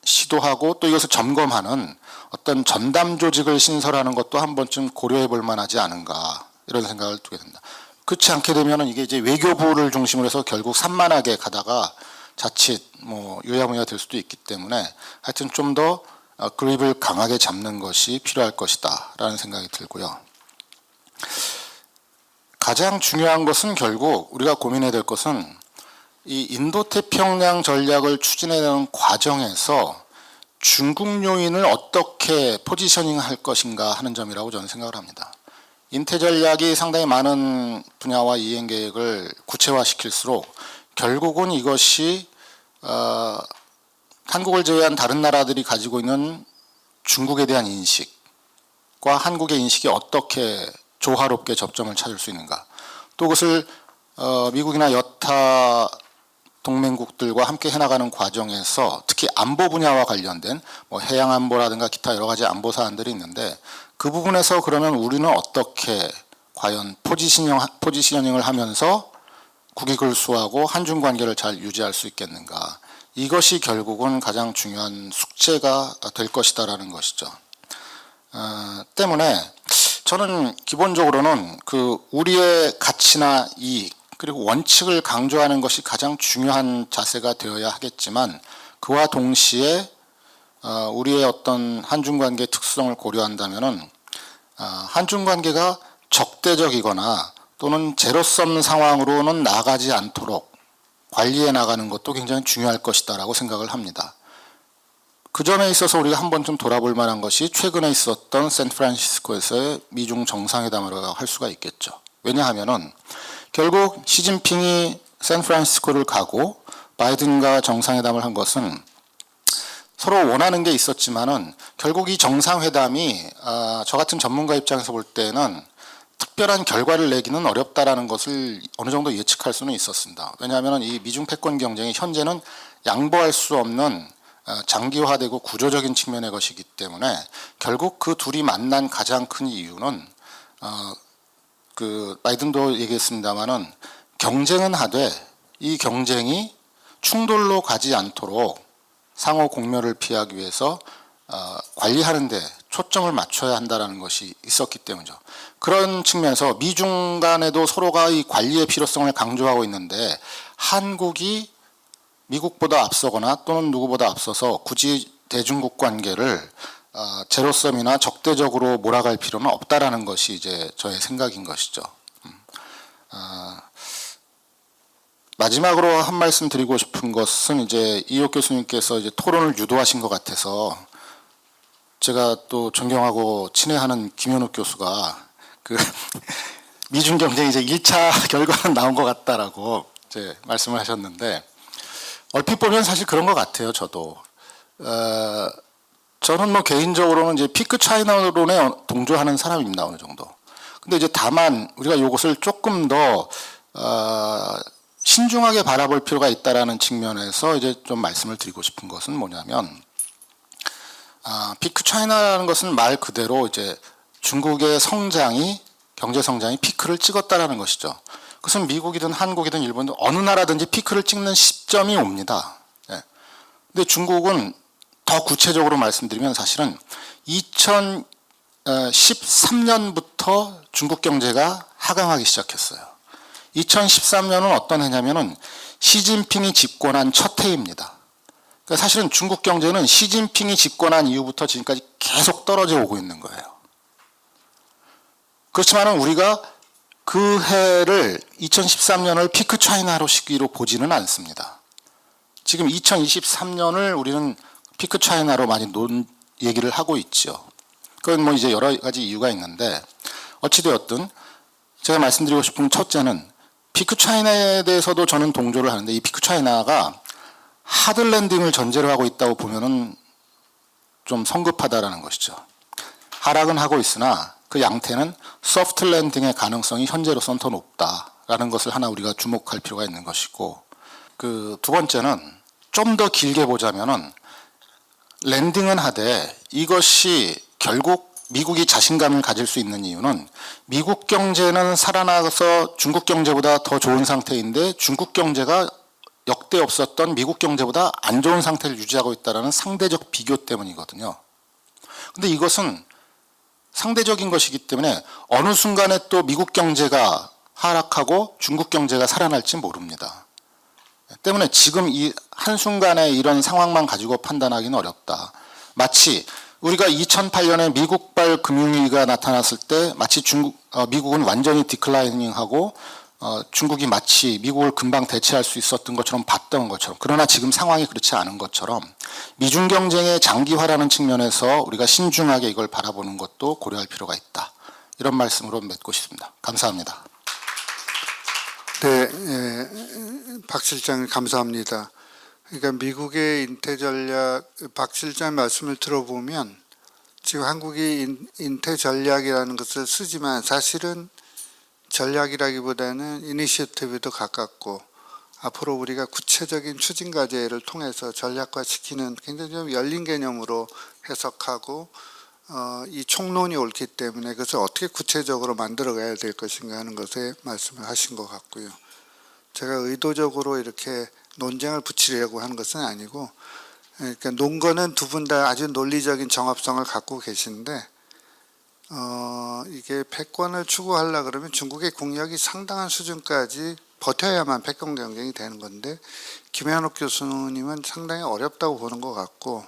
시도하고 또 이것을 점검하는 어떤 전담 조직을 신설하는 것도 한 번쯤 고려해 볼 만하지 않은가 이런 생각을 두게 됩니다. 그렇지 않게 되면은 이게 이제 외교부를 중심으로 해서 결국 산만하게 가다가 자칫 뭐 유야무야 될 수도 있기 때문에 하여튼 좀 더 그립을 강하게 잡는 것이 필요할 것이다라는 생각이 들고요. 가장 중요한 것은 결국 우리가 고민해야 될 것은 이 인도태평양 전략을 추진하는 과정에서 중국 요인을 어떻게 포지셔닝 할 것인가 하는 점이라고 저는 생각을 합니다. 인태 전략이 상당히 많은 분야와 이행 계획을 구체화시킬수록 결국은 이것이 한국을 제외한 다른 나라들이 가지고 있는 중국에 대한 인식과 한국의 인식이 어떻게 조화롭게 접점을 찾을 수 있는가. 또 그것을 미국이나 여타 동맹국들과 함께 해나가는 과정에서 특히 안보 분야와 관련된 뭐 해양 안보라든가 기타 여러 가지 안보 사안들이 있는데 그 부분에서 그러면 우리는 어떻게 과연 포지셔닝을 하면서 국익을 수호하고 한중 관계를 잘 유지할 수 있겠는가. 이것이 결국은 가장 중요한 숙제가 될 것이다라는 것이죠. 때문에 저는 기본적으로는 그 우리의 가치나 이익 그리고 원칙을 강조하는 것이 가장 중요한 자세가 되어야 하겠지만 그와 동시에 우리의 어떤 한중 관계의 특수성을 고려한다면은 한중 관계가 적대적이거나 또는 제로섬 상황으로는 나가지 않도록 관리해 나가는 것도 굉장히 중요할 것이다라고 생각을 합니다. 그 점에 있어서 우리가 한번 좀 돌아볼 만한 것이 최근에 있었던 샌프란시스코에서의 미중 정상회담이라고 할 수가 있겠죠. 왜냐하면은 결국 시진핑이 샌프란시스코를 가고 바이든과 정상회담을 한 것은 서로 원하는 게 있었지만은 결국 이 정상회담이 저 같은 전문가 입장에서 볼 때는 특별한 결과를 내기는 어렵다라는 것을 어느 정도 예측할 수는 있었습니다. 왜냐하면 이 미중 패권 경쟁이 현재는 양보할 수 없는 장기화되고 구조적인 측면의 것이기 때문에 결국 그 둘이 만난 가장 큰 이유는 그 바이든도 얘기했습니다마는 경쟁은 하되 이 경쟁이 충돌로 가지 않도록 상호 공멸을 피하기 위해서 관리하는 데 초점을 맞춰야 한다는 것이 있었기 때문이죠. 그런 측면에서 미중 간에도 서로가 이 관리의 필요성을 강조하고 있는데 한국이 미국보다 앞서거나 또는 누구보다 앞서서 굳이 대중국 관계를 제로섬이나 적대적으로 몰아갈 필요는 없다라는 것이 이제 저의 생각인 것이죠. 마지막으로 한 말씀 드리고 싶은 것은 이제 이옥 교수님께서 이제 토론을 유도하신 것 같아서 제가 또 존경하고 친애하는 김현욱 교수가 그 미중 경쟁 이제 1차 결과는 나온 것 같다라고 이제 말씀을 하셨는데 얼핏 보면 사실 그런 것 같아요. 저도 저는 뭐 개인적으로는 이제 피크 차이나론에 동조하는 사람입니다. 어느 정도. 근데 이제 다만 우리가 이것을 조금 더 신중하게 바라볼 필요가 있다라는 측면에서 이제 좀 말씀을 드리고 싶은 것은 뭐냐면 피크 차이나라는 것은 말 그대로 이제 중국의 성장이 경제 성장이 피크를 찍었다라는 것이죠. 그것은 미국이든 한국이든 일본이든 어느 나라든지 피크를 찍는 시점이 옵니다. 예. 근데 중국은 더 구체적으로 말씀드리면 사실은 2013년부터 중국 경제가 하강하기 시작했어요. 2013년은 어떤 해냐면은 시진핑이 집권한 첫 해입니다. 그러니까 사실은 중국 경제는 시진핑이 집권한 이후부터 지금까지 계속 떨어져 오고 있는 거예요. 그렇지만 우리가 그 해를 2013년을 피크 차이나로 시기로 보지는 않습니다. 지금 2023년을 우리는 피크 차이나로 많이 얘기를 하고 있죠. 그건 뭐 이제 여러 가지 이유가 있는데 어찌되었든 제가 말씀드리고 싶은 첫째는 피크 차이나에 대해서도 저는 동조를 하는데 이 피크 차이나가 하드 랜딩을 전제로 하고 있다고 보면은 좀 성급하다라는 것이죠. 하락은 하고 있으나 그 양태는 소프트 랜딩의 가능성이 현재로서는 더 높다라는 것을 하나 우리가 주목할 필요가 있는 것이고 그 두 번째는 좀 더 길게 보자면은 랜딩은 하되 이것이 결국 미국이 자신감을 가질 수 있는 이유는 미국 경제는 살아나서 중국 경제보다 더 좋은 상태인데 중국 경제가 역대 없었던 미국 경제보다 안 좋은 상태를 유지하고 있다는 상대적 비교 때문이거든요. 근데 이것은 상대적인 것이기 때문에 어느 순간에 또 미국 경제가 하락하고 중국 경제가 살아날지 모릅니다. 때문에 지금 이 한순간에 이런 상황만 가지고 판단하기는 어렵다. 마치 우리가 2008년에 미국발 금융위기가 나타났을 때 마치 미국은 완전히 디클라이닝하고 중국이 마치 미국을 금방 대체할 수 있었던 것처럼 봤던 것처럼, 그러나 지금 상황이 그렇지 않은 것처럼 미중 경쟁의 장기화라는 측면에서 우리가 신중하게 이걸 바라보는 것도 고려할 필요가 있다. 이런 말씀으로 맺고 싶습니다. 감사합니다. 네, 박 실장 감사합니다. 그러니까 미국의 인태 전략, 박 실장 말씀을 들어보면 지금 한국이 인태 전략이라는 것을 쓰지만 사실은 전략이라기보다는 이니시어티브도 가깝고 앞으로 우리가 구체적인 추진 과제를 통해서 전략화시키는 굉장히 좀 열린 개념으로 해석하고 이 총론이 옳기 때문에 그것을 어떻게 구체적으로 만들어가야 될 것인가 하는 것에 말씀을 하신 것 같고요. 제가 의도적으로 이렇게 논쟁을 붙이려고 하는 것은 아니고, 그러니까 논거는 두 분 다 아주 논리적인 정합성을 갖고 계신데 이게 패권을 추구하려 그러면 중국의 국력이 상당한 수준까지 버텨야만 패권 경쟁이 되는 건데 김현욱 교수님은 상당히 어렵다고 보는 것 같고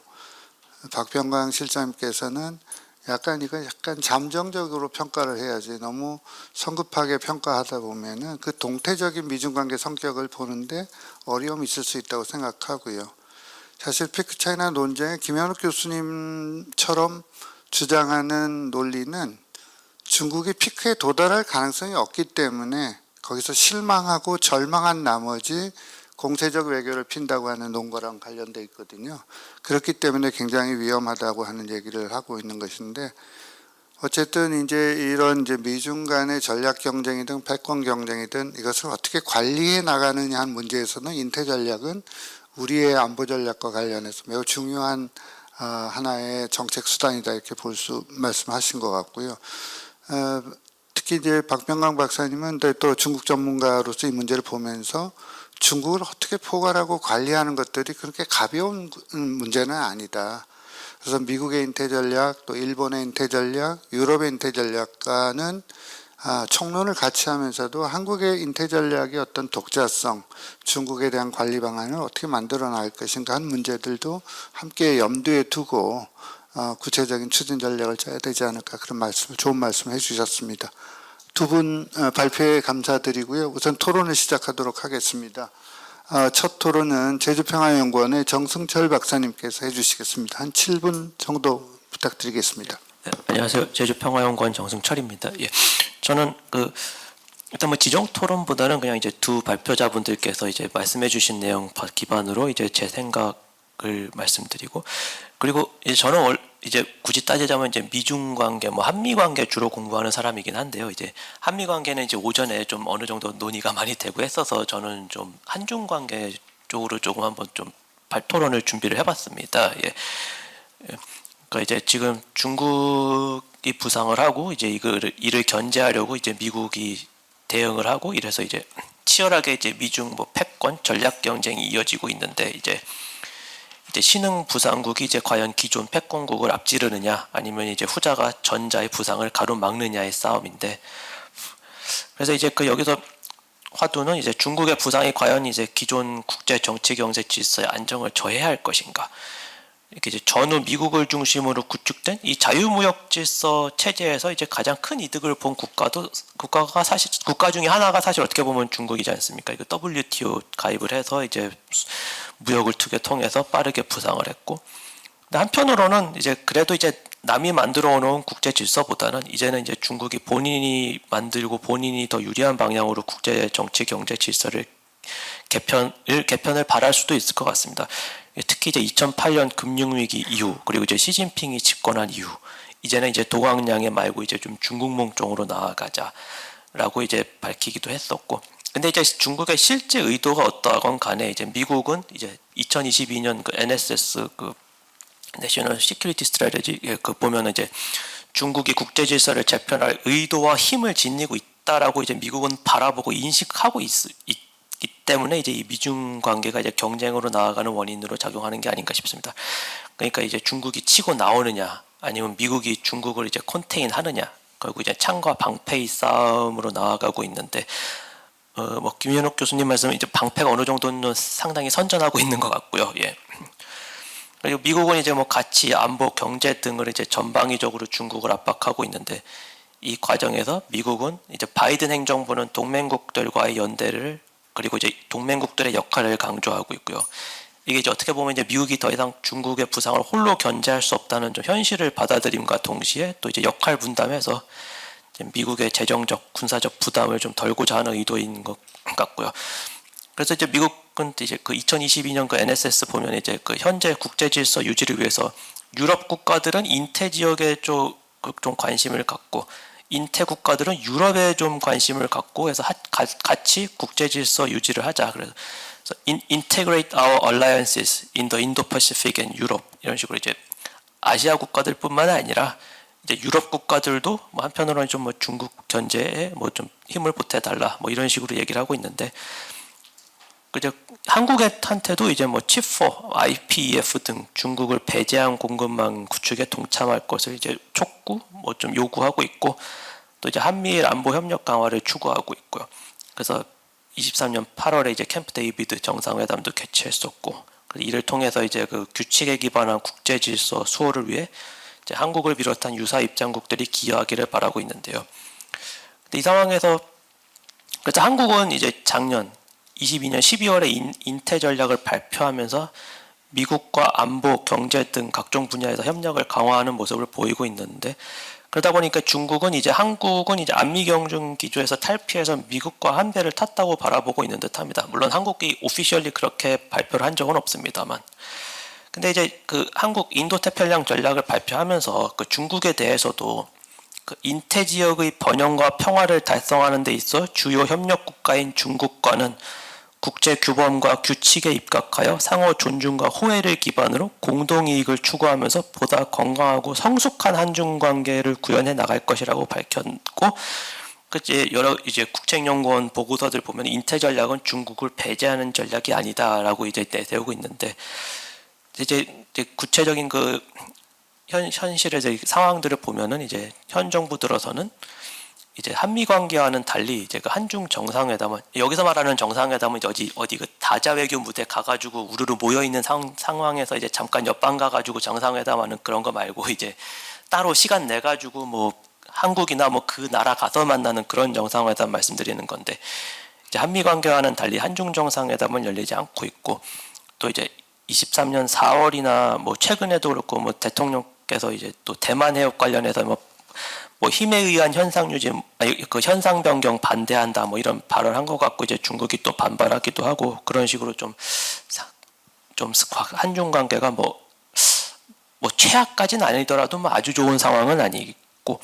박병광 실장님께서는 약간 잠정적으로 평가를 해야지 너무 성급하게 평가하다 보면은 그 동태적인 미중 관계 성격을 보는데 어려움이 있을 수 있다고 생각하고요. 사실 피크 차이나 논쟁에 김현욱 교수님처럼 주장하는 논리는 중국이 피크에 도달할 가능성이 없기 때문에 거기서 실망하고 절망한 나머지 공세적 외교를 핀다고 하는 논거랑 관련돼 있거든요. 그렇기 때문에 굉장히 위험하다고 하는 얘기를 하고 있는 것인데 어쨌든 이제 이런 이제 미중 간의 전략 경쟁이든 패권 경쟁이든 이것을 어떻게 관리해 나가느냐 한 문제에서는 인태 전략은 우리의 안보 전략과 관련해서 매우 중요한 하나의 정책 수단이다 이렇게 말씀하신 것 같고요. 특히 이제 박병광 박사님은 또 중국 전문가로서 이 문제를 보면서 중국을 어떻게 포괄하고 관리하는 것들이 그렇게 가벼운 문제는 아니다. 그래서 미국의 인태 전략, 또 일본의 인태 전략, 유럽의 인태 전략과는 총론을 같이 하면서도 한국의 인태 전략의 어떤 독자성, 중국에 대한 관리 방안을 어떻게 만들어 나갈 것인가 하는 문제들도 함께 염두에 두고 구체적인 추진 전략을 짜야 되지 않을까 그런 좋은 말씀을 해주셨습니다. 두 분 발표에 감사드리고요. 우선 토론을 시작하도록 하겠습니다. 첫 토론은 제주평화연구원의 정승철 박사님께서 해주시겠습니다. 한 7분 정도 부탁드리겠습니다. 네, 안녕하세요. 제주평화연구원 정승철입니다. 예, 저는 일단 지정 토론보다는 그냥 이제 두 발표자분들께서 이제 말씀해주신 내용 기반으로 이제 제 생각을 말씀드리고, 그리고 이제 저는 이제 굳이 따지자면 이제 미중 관계, 한미 관계 주로 공부하는 사람이긴 한데요. 이제 한미 관계는 이제 오전에 좀 어느 정도 논의가 많이 되고 했어서 저는 좀 한중 관계 쪽으로 조금 한번 좀 토론을 준비를 해봤습니다. 예. 그러니까 이제 지금 중국이 부상을 하고 이제 이를 견제하려고 이제 미국이 대응을 하고 이래서 이제 치열하게 이제 미중 패권 전략 경쟁이 이어지고 있는데 이제 신흥 부상국이 이제 과연 기존 패권국을 앞지르느냐 아니면 이제 후자가 전자의 부상을 가로막느냐의 싸움인데, 그래서 이제 여기서 화두는 이제 중국의 부상이 과연 이제 기존 국제 정치 경제 질서의 안정을 저해할 것인가, 이렇게 이제 전후 미국을 중심으로 구축된 이 자유무역 질서 체제에서 이제 가장 큰 이득을 본 국가 중에 하나가 사실 어떻게 보면 중국이지 않습니까? 이거 WTO 가입을 해서 이제 무역을 통해서 빠르게 부상을 했고, 근데 한편으로는 이제 그래도 이제 남이 만들어 놓은 국제 질서보다는 이제는 이제 중국이 본인이 만들고 본인이 더 유리한 방향으로 국제 정치 경제 질서를 개편을 바랄 수도 있을 것 같습니다. 특히 이제 2008년 금융위기 이후, 그리고 이제 시진핑이 집권한 이후, 이제는 이제 동학양해 말고 이제 좀 중국몽 쪽으로 나아가자라고 이제 밝히기도 했었고, 근데 이제 중국의 실제 의도가 어떠하건 간에 이제 미국은 이제 2022년 NSS 내셔널 시큐리티 스트래티지 보면은 이제 중국이 국제 질서를 재편할 의도와 힘을 지니고 있다라고 이제 미국은 바라보고 인식하고 있기 때문에 이제 이 미중 관계가 이제 경쟁으로 나아가는 원인으로 작용하는 게 아닌가 싶습니다. 그러니까 이제 중국이 치고 나오느냐 아니면 미국이 중국을 이제 컨테인 하느냐, 결국 이제 창과 방패의 싸움으로 나아가고 있는데, 뭐 김현욱 교수님 말씀은 이제 방패가 어느 정도는 상당히 선전하고 있는 것 같고요. 예. 그리고 미국은 이제 뭐 가치, 안보, 경제 등을 이제 전방위적으로 중국을 압박하고 있는데, 이 과정에서 미국은 이제 바이든 행정부는 동맹국들과의 연대를, 그리고 이제 동맹국들의 역할을 강조하고 있고요. 이게 이제 어떻게 보면 이제 미국이 더 이상 중국의 부상을 홀로 견제할 수 없다는 좀 현실을 받아들임과 동시에 또 이제 역할 분담해서 이제 미국의 재정적, 군사적 부담을 좀 덜고자 하는 의도인 것 같고요. 그래서 이제 미국은 이제 그 2022년 그 NSS 보면 이제 그 현재 국제 질서 유지를 위해서 유럽 국가들은 인태 지역에 좀 관심을 갖고, 인태 국가들은 유럽에 좀 관심을 갖고 해서 같이 국제 질서 유지를 하자. 그래서 integrate our alliances in the Indo-Pacific and Europe, 이런 식으로 이제 아시아 국가들뿐만 아니라 이제 유럽 국가들도 뭐 한편으로는 좀 뭐 중국 견제에 뭐 좀 힘을 보태달라, 뭐 이런 식으로 얘기를 하고 있는데, 그저 한국한테도 이제 뭐 칩4, IPEF 등 중국을 배제한 공급망 구축에 동참할 것을 이제 촉구, 뭐 좀 요구하고 있고, 또 이제 한미일 안보 협력 강화를 추구하고 있고요. 그래서 23년 8월에 이제 캠프 데이비드 정상회담도 개최했었고, 이를 통해서 이제 그 규칙에 기반한 국제 질서 수호를 위해 이제 한국을 비롯한 유사 입장국들이 기여하기를 바라고 있는데요. 근데 이 상황에서 그래서 한국은 이제 작년 22년 12월에 인태 전략을 발표하면서 미국과 안보, 경제 등 각종 분야에서 협력을 강화하는 모습을 보이고 있는데, 그러다 보니까 중국은 이제 한국은 이제 안미 경중 기조에서 탈피해서 미국과 한 배를 탔다고 바라보고 있는 듯합니다. 물론 한국이 오피셜리 그렇게 발표를 한 적은 없습니다만, 근데 이제 그 한국 인도 태평양 전략을 발표하면서 그 중국에 대해서도 그 인태 지역의 번영과 평화를 달성하는 데 있어 주요 협력 국가인 중국과는 국제 규범과 규칙에 입각하여 상호 존중과 호혜를 기반으로 공동 이익을 추구하면서 보다 건강하고 성숙한 한중 관계를 구현해 나갈 것이라고 밝혔고, 그제 여러 이제 국책연구원 보고서들 보면 인태 전략은 중국을 배제하는 전략이 아니다라고 이제 내세우고 있는데, 이제 구체적인 그 현실의 상황들을 보면은 이제 현 정부 들어서는 이제 한미 관계와는 달리 이제 그 한중 정상회담은, 여기서 말하는 정상회담은 이제 어디 그 다자 외교 무대 가가지고 우르르 모여 있는 상황에서 이제 잠깐 옆방 가가지고 정상회담하는 그런 거 말고, 이제 따로 시간 내 가지고 뭐 한국이나 뭐 그 나라 가서 만나는 그런 정상회담 말씀드리는 건데, 이제 한미 관계와는 달리 한중 정상회담은 열리지 않고 있고, 또 이제 23년 4월이나 뭐 최근에도 그렇고 뭐 대통령께서 이제 또 대만 해협 관련해서 뭐 힘에 의한 현상 유지, 그 현상 변경 반대한다, 뭐 이런 발언한 것 같고, 이제 중국이 또 반발하기도 하고, 그런 식으로 좀 한중 관계가 뭐 최악까지는 아니더라도 뭐 아주 좋은 상황은 아니고,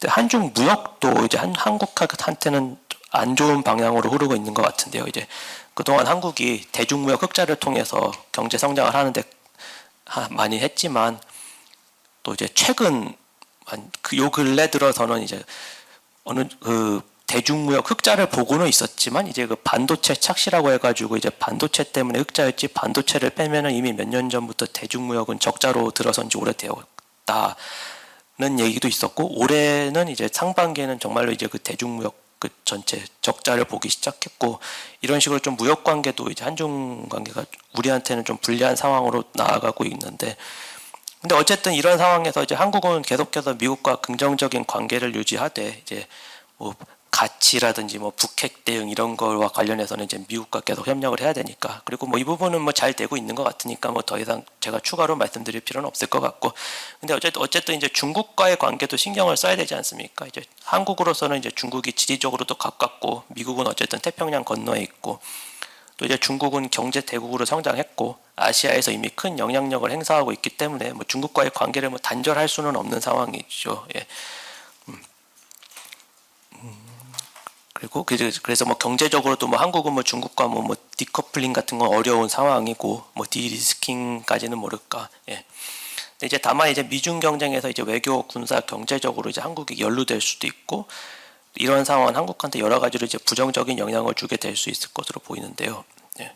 한중 무역도 이제 한국한테는 안 좋은 방향으로 흐르고 있는 것 같은데요. 이제 그동안 한국이 대중무역 흑자를 통해서 경제 성장을 하는데 많이 했지만, 또 이제 최근 요 근래 들어서는 이제 어느 그 대중무역 흑자를 보고는 있었지만, 이제 그 반도체 착시라고 해가지고 이제 반도체 때문에 흑자였지, 반도체를 빼면은 이미 몇 년 전부터 대중무역은 적자로 들어선 지 오래되었다는 얘기도 있었고, 올해는 이제 상반기에는 정말로 이제 그 대중무역 그 전체 적자를 보기 시작했고, 이런 식으로 좀 무역 관계도 이제 한중 관계가 우리한테는 좀 불리한 상황으로 나아가고 있는데, 근데 어쨌든 이런 상황에서 이제 한국은 계속해서 미국과 긍정적인 관계를 유지하되, 이제 뭐 가치라든지 뭐 북핵 대응 이런 거와 관련해서는 이제 미국과 계속 협력을 해야 되니까, 그리고 뭐 이 부분은 뭐 잘 되고 있는 것 같으니까 뭐 더 이상 제가 추가로 말씀드릴 필요는 없을 것 같고, 근데 어쨌든 이제 중국과의 관계도 신경을 써야 되지 않습니까? 이제 한국으로서는 이제 중국이 지리적으로도 가깝고, 미국은 어쨌든 태평양 건너에 있고, 또 이제 중국은 경제 대국으로 성장했고 아시아에서 이미 큰 영향력을 행사하고 있기 때문에 뭐 중국과의 관계를 뭐 단절할 수는 없는 상황이죠. 예. 그리고 그래서 뭐 경제적으로도 뭐 한국은 뭐 중국과 뭐 디커플링 같은 건 어려운 상황이고, 뭐 디리스킹까지는 모를까. 예. 근데 이제 다만 이제 미중 경쟁에서 이제 외교, 군사, 경제적으로 이제 한국이 연루될 수도 있고, 이런 상황은 한국한테 여러 가지로 이제 부정적인 영향을 주게 될 수 있을 것으로 보이는데요. 예.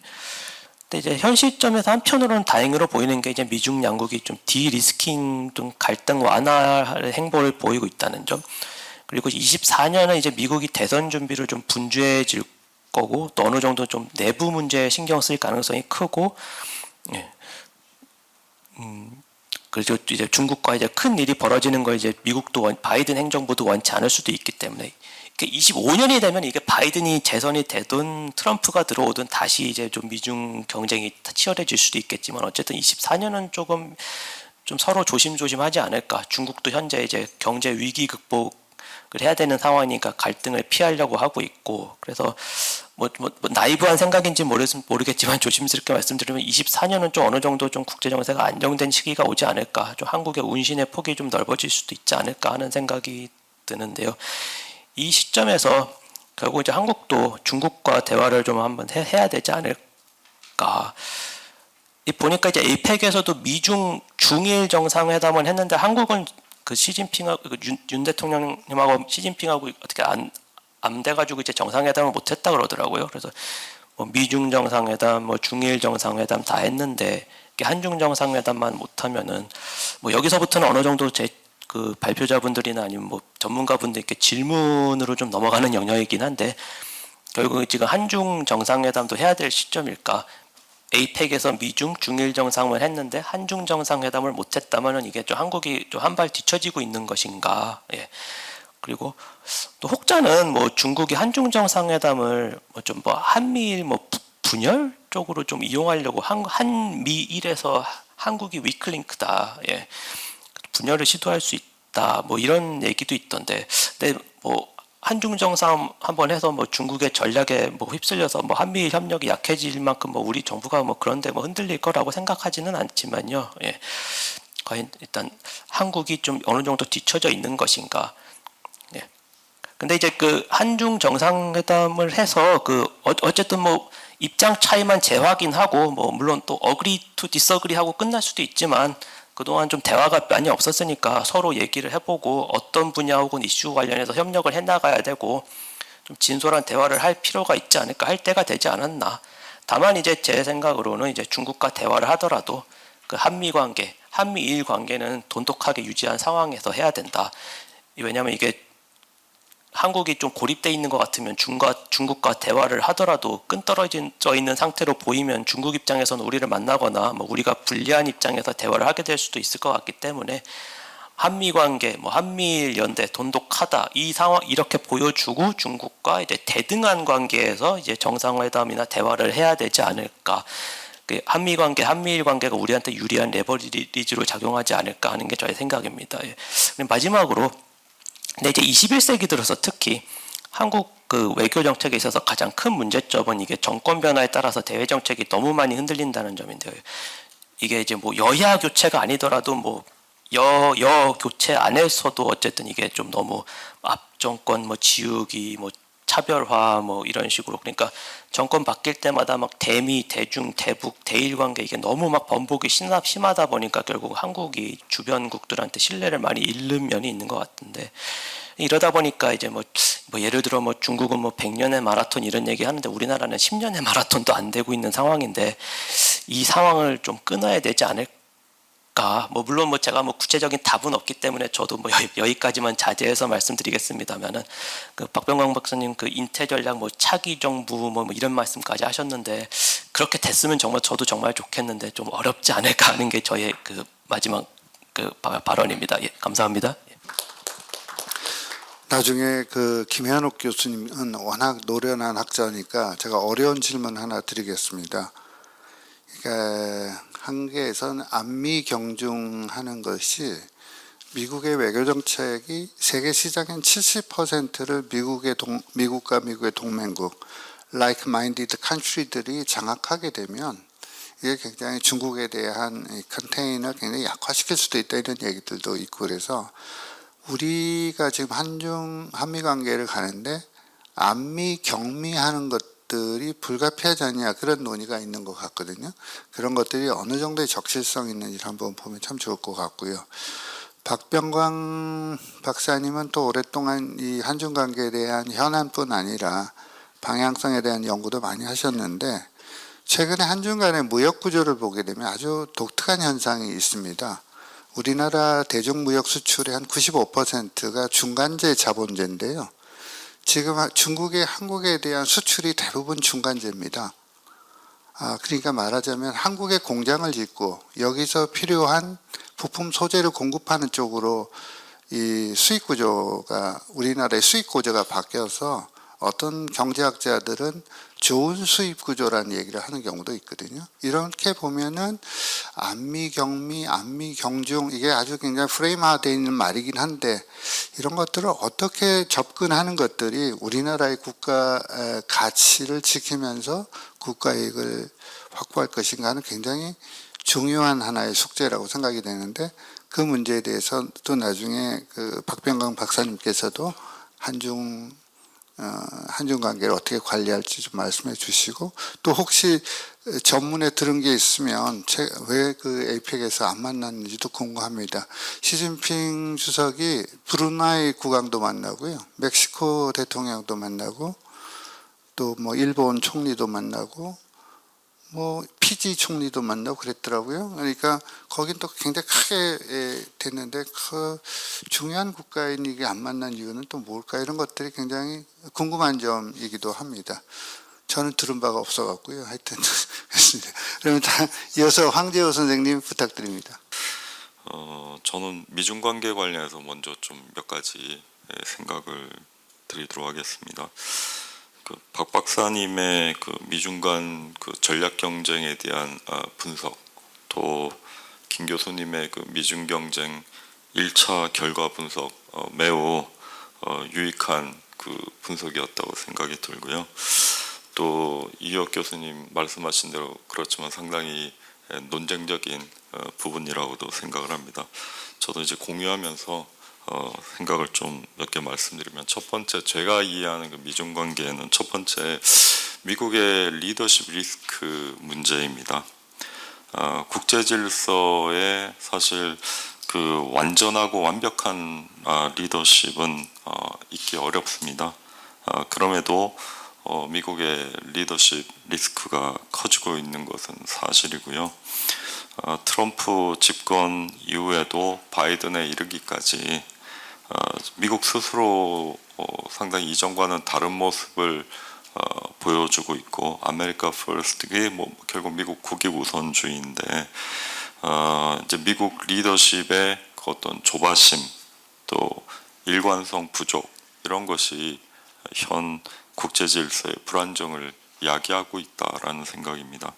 근데 이제 현 시점에서 한편으로는 다행으로 보이는 게 이제 미중 양국이 좀 디리스킹 좀 갈등 완화할 행보를 보이고 있다는 점. 그리고 24년은 이제 미국이 대선 준비를 좀 분주해질 거고 또 어느 정도 좀 내부 문제에 신경 쓸 가능성이 크고, 예. 그리고 이제 중국과 이제 큰 일이 벌어지는 걸 이제 미국도 바이든 행정부도 원치 않을 수도 있기 때문에 25년이 되면 이게 바이든이 재선이 되든 트럼프가 들어오든 다시 이제 좀 미중 경쟁이 치열해질 수도 있겠지만 어쨌든 24년은 조금 좀 서로 조심조심하지 않을까. 중국도 현재 이제 경제 위기 극복을 해야 되는 상황이니까 갈등을 피하려고 하고 있고, 그래서 뭐 나이브한 생각인지 모르겠지만 조심스럽게 말씀드리면 24년은 좀 어느 정도 좀 국제 정세가 안정된 시기가 오지 않을까, 좀 한국의 운신의 폭이 좀 넓어질 수도 있지 않을까 하는 생각이 드는데요. 이 시점에서 결국 이제 한국도 중국과 대화를 좀 한번 해야 되지 않을까. 보니까 이제 에이펙에서도 미중 중일 정상회담을 했는데 한국은 그 시진핑하고 윤 대통령님하고 시진핑하고 어떻게 안 돼가지고 이제 정상회담을 못했다 그러더라고요. 그래서 뭐 미중 정상회담, 뭐 중일 정상회담 다 했는데 한중 정상회담만 못하면은 뭐 여기서부터는 어느 정도 그 발표자분들이나 아니면 뭐 전문가분들께 질문으로 좀 넘어가는 영역이긴 한데 결국 지금 한중 정상회담도 해야 될 시점일까? 에이펙에서 미중 중일 정상을 했는데 한중 정상회담을 못했다면은 이게 좀 한국이 좀 한 발 뒤처지고 있는 것인가? 예. 그리고 또 혹자는 뭐 중국이 한중 정상회담을 뭐 한미일 뭐 분열 쪽으로 좀 이용하려고 한미일에서 한국이 위클링크다. 예. 분열을 시도할 수 있다. 뭐 이런 얘기도 있던데, 근데 뭐 한중 정상 한번 해서 뭐 중국의 전략에 뭐 휩쓸려서 뭐 한미일 협력이 약해질 만큼 뭐 우리 정부가 뭐 그런데 뭐 흔들릴 거라고 생각하지는 않지만요. 예. 과연 일단 한국이 좀 어느 정도 뒤처져 있는 것인가. 예. 근데 이제 그 한중 정상회담을 해서 그 어쨌든 뭐 입장 차이만 재확인하고 뭐 물론 또 agree to disagree 하고 끝날 수도 있지만 그동안 좀 대화가 많이 없었으니까 서로 얘기를 해보고 어떤 분야 혹은 이슈 관련해서 협력을 해나가야 되고 좀 진솔한 대화를 할 필요가 있지 않을까, 할 때가 되지 않았나. 다만 이제 제 생각으로는 이제 중국과 대화를 하더라도 그 한미 관계, 한미일 관계는 돈독하게 유지한 상황에서 해야 된다. 왜냐하면 이게 한국이 좀 고립돼 있는 것 같으면 중국과 대화를 하더라도 끈떨어져 있는 상태로 보이면 중국 입장에서는 우리를 만나거나 뭐 우리가 불리한 입장에서 대화를 하게 될 수도 있을 것 같기 때문에 한미 관계, 뭐 한미일 연대 돈독하다 이 상황 이렇게 보여주고 중국과 이제 대등한 관계에서 이제 정상회담이나 대화를 해야 되지 않을까. 한미 관계, 한미일 관계가 우리한테 유리한 레버리지로 작용하지 않을까 하는 게 저의 생각입니다. 그리고 마지막으로. 근데 이제 21세기 들어서 특히 한국 그 외교 정책에 있어서 가장 큰 문제점은 이게 정권 변화에 따라서 대외 정책이 너무 많이 흔들린다는 점인데요. 이게 이제 뭐 여야 교체가 아니더라도 뭐 여 교체 안에서도 어쨌든 이게 좀 너무 앞 정권 뭐 지우기 뭐 차별화 뭐 이런 식으로, 그러니까 정권 바뀔 때마다 막 대미, 대중, 대북, 대일 관계 이게 너무 막 번복이 심하다 보니까 결국 한국이 주변국들한테 신뢰를 많이 잃는 면이 있는 것 같은데, 이러다 보니까 이제 뭐 예를 들어 뭐 중국은 뭐 100년의 마라톤 이런 얘기 하는데 우리나라는 10년의 마라톤도 안 되고 있는 상황인데 이 상황을 좀 끊어야 되지 않을까? 뭐 물론 뭐 제가 뭐 구체적인 답은 없기 때문에 저도 뭐 여기까지만 자제해서 말씀드리겠습니다만은 그 박병광 박사님 그 인태 전략 뭐 차기 정부 뭐 이런 말씀까지 하셨는데 그렇게 됐으면 정말 저도 정말 좋겠는데 좀 어렵지 않을까 하는 게 저의 그 마지막 그 발언입니다. 예, 감사합니다. 나중에 그 김현욱 교수님은 워낙 노련한 학자니까 제가 어려운 질문 하나 드리겠습니다. 그러니까 한계에서는 안미 경중하는 것이 미국의 외교 정책이 세계 시장의 70%를 미국과 미국의 동맹국, like-minded country들이 장악하게 되면 이게 굉장히 중국에 대한 컨테인을 굉장히 약화시킬 수도 있다 이런 얘기들도 있고, 그래서 우리가 지금 한미 관계를 가는데 안미 경미하는 것들이 불가피하지 않냐 그런 논의가 있는 것 같거든요. 그런 것들이 어느 정도의 적실성 있는지를 한번 보면 참 좋을 것 같고요. 박병광 박사님은 또 오랫동안 이 한중 관계에 대한 현안뿐 아니라 방향성에 대한 연구도 많이 하셨는데 최근에 한중 간의 무역 구조를 보게 되면 아주 독특한 현상이 있습니다. 우리나라 대중무역 수출의 한 95%가 중간재 자본재인데요. 지금 중국의 한국에 대한 수출이 대부분 중간재입니다. 그러니까 말하자면 한국에 공장을 짓고 여기서 필요한 부품 소재를 공급하는 쪽으로 이 수익 구조가 우리나라의 수익 구조가 바뀌어서 어떤 경제학자들은 좋은 수입 구조라는 얘기를 하는 경우도 있거든요. 이렇게 보면은 안미, 경미, 안미, 경중 이게 아주 굉장히 프레임화되어 있는 말이긴 한데 이런 것들을 어떻게 접근하는 것들이 우리나라의 국가 가치를 지키면서 국가이익을 확보할 것인가는 굉장히 중요한 하나의 숙제라고 생각이 되는데 그 문제에 대해서 또 나중에 그 박병강 박사님께서도 한중 관계를 어떻게 관리할지 좀 말씀해 주시고 또 혹시 전문에 들은 게 있으면 왜 그 에이펙에서 안 만났는지도 궁금합니다. 시진핑 주석이 브루나이 국왕도 만나고요. 멕시코 대통령도 만나고 또 뭐 일본 총리도 만나고 뭐 피지 총리도 만나고 그랬더라고요. 그러니까 거긴 또 굉장히 크게 됐는데 그 중요한 국가인 이게 안 만난 이유는 또 뭘까 이런 것들이 굉장히 궁금한 점이기도 합니다. 저는 들은 바가 없어갖고요. 하여튼 그렇습니다. 그러면 이어서 황재호 선생님 부탁드립니다. 저는 미중 관계 관련해서 먼저 좀 몇 가지 생각을 드리도록 하겠습니다. 박 박사님의 그 미중 간 그 전략 경쟁에 대한 분석, 또 김 교수님의 그 미중 경쟁 1차 결과 분석 매우 유익한 그 분석이었다고 생각이 들고요. 또 이혁 교수님 말씀하신 대로 그렇지만 상당히 논쟁적인 부분이라고도 생각을 합니다. 저도 이제 공유하면서 생각을 좀 몇 개 말씀드리면 첫 번째 제가 이해하는 그 미중 관계는 첫 번째 미국의 리더십 리스크 문제입니다. 국제 질서에 사실 그 완전하고 완벽한 리더십은 있기 어렵습니다. 그럼에도 미국의 리더십 리스크가 커지고 있는 것은 사실이고요. 트럼프 집권 이후에도 바이든에 이르기까지 미국 스스로 상당히 이전과는 다른 모습을 보여주고 있고 아메리카 퍼스트가 뭐 결국 미국 국익 우선주의인데 이제 미국 리더십의 그 어떤 조바심 또 일관성 부족 이런 것이 현 국제 질서의 불안정을 야기하고 있다라는 생각입니다.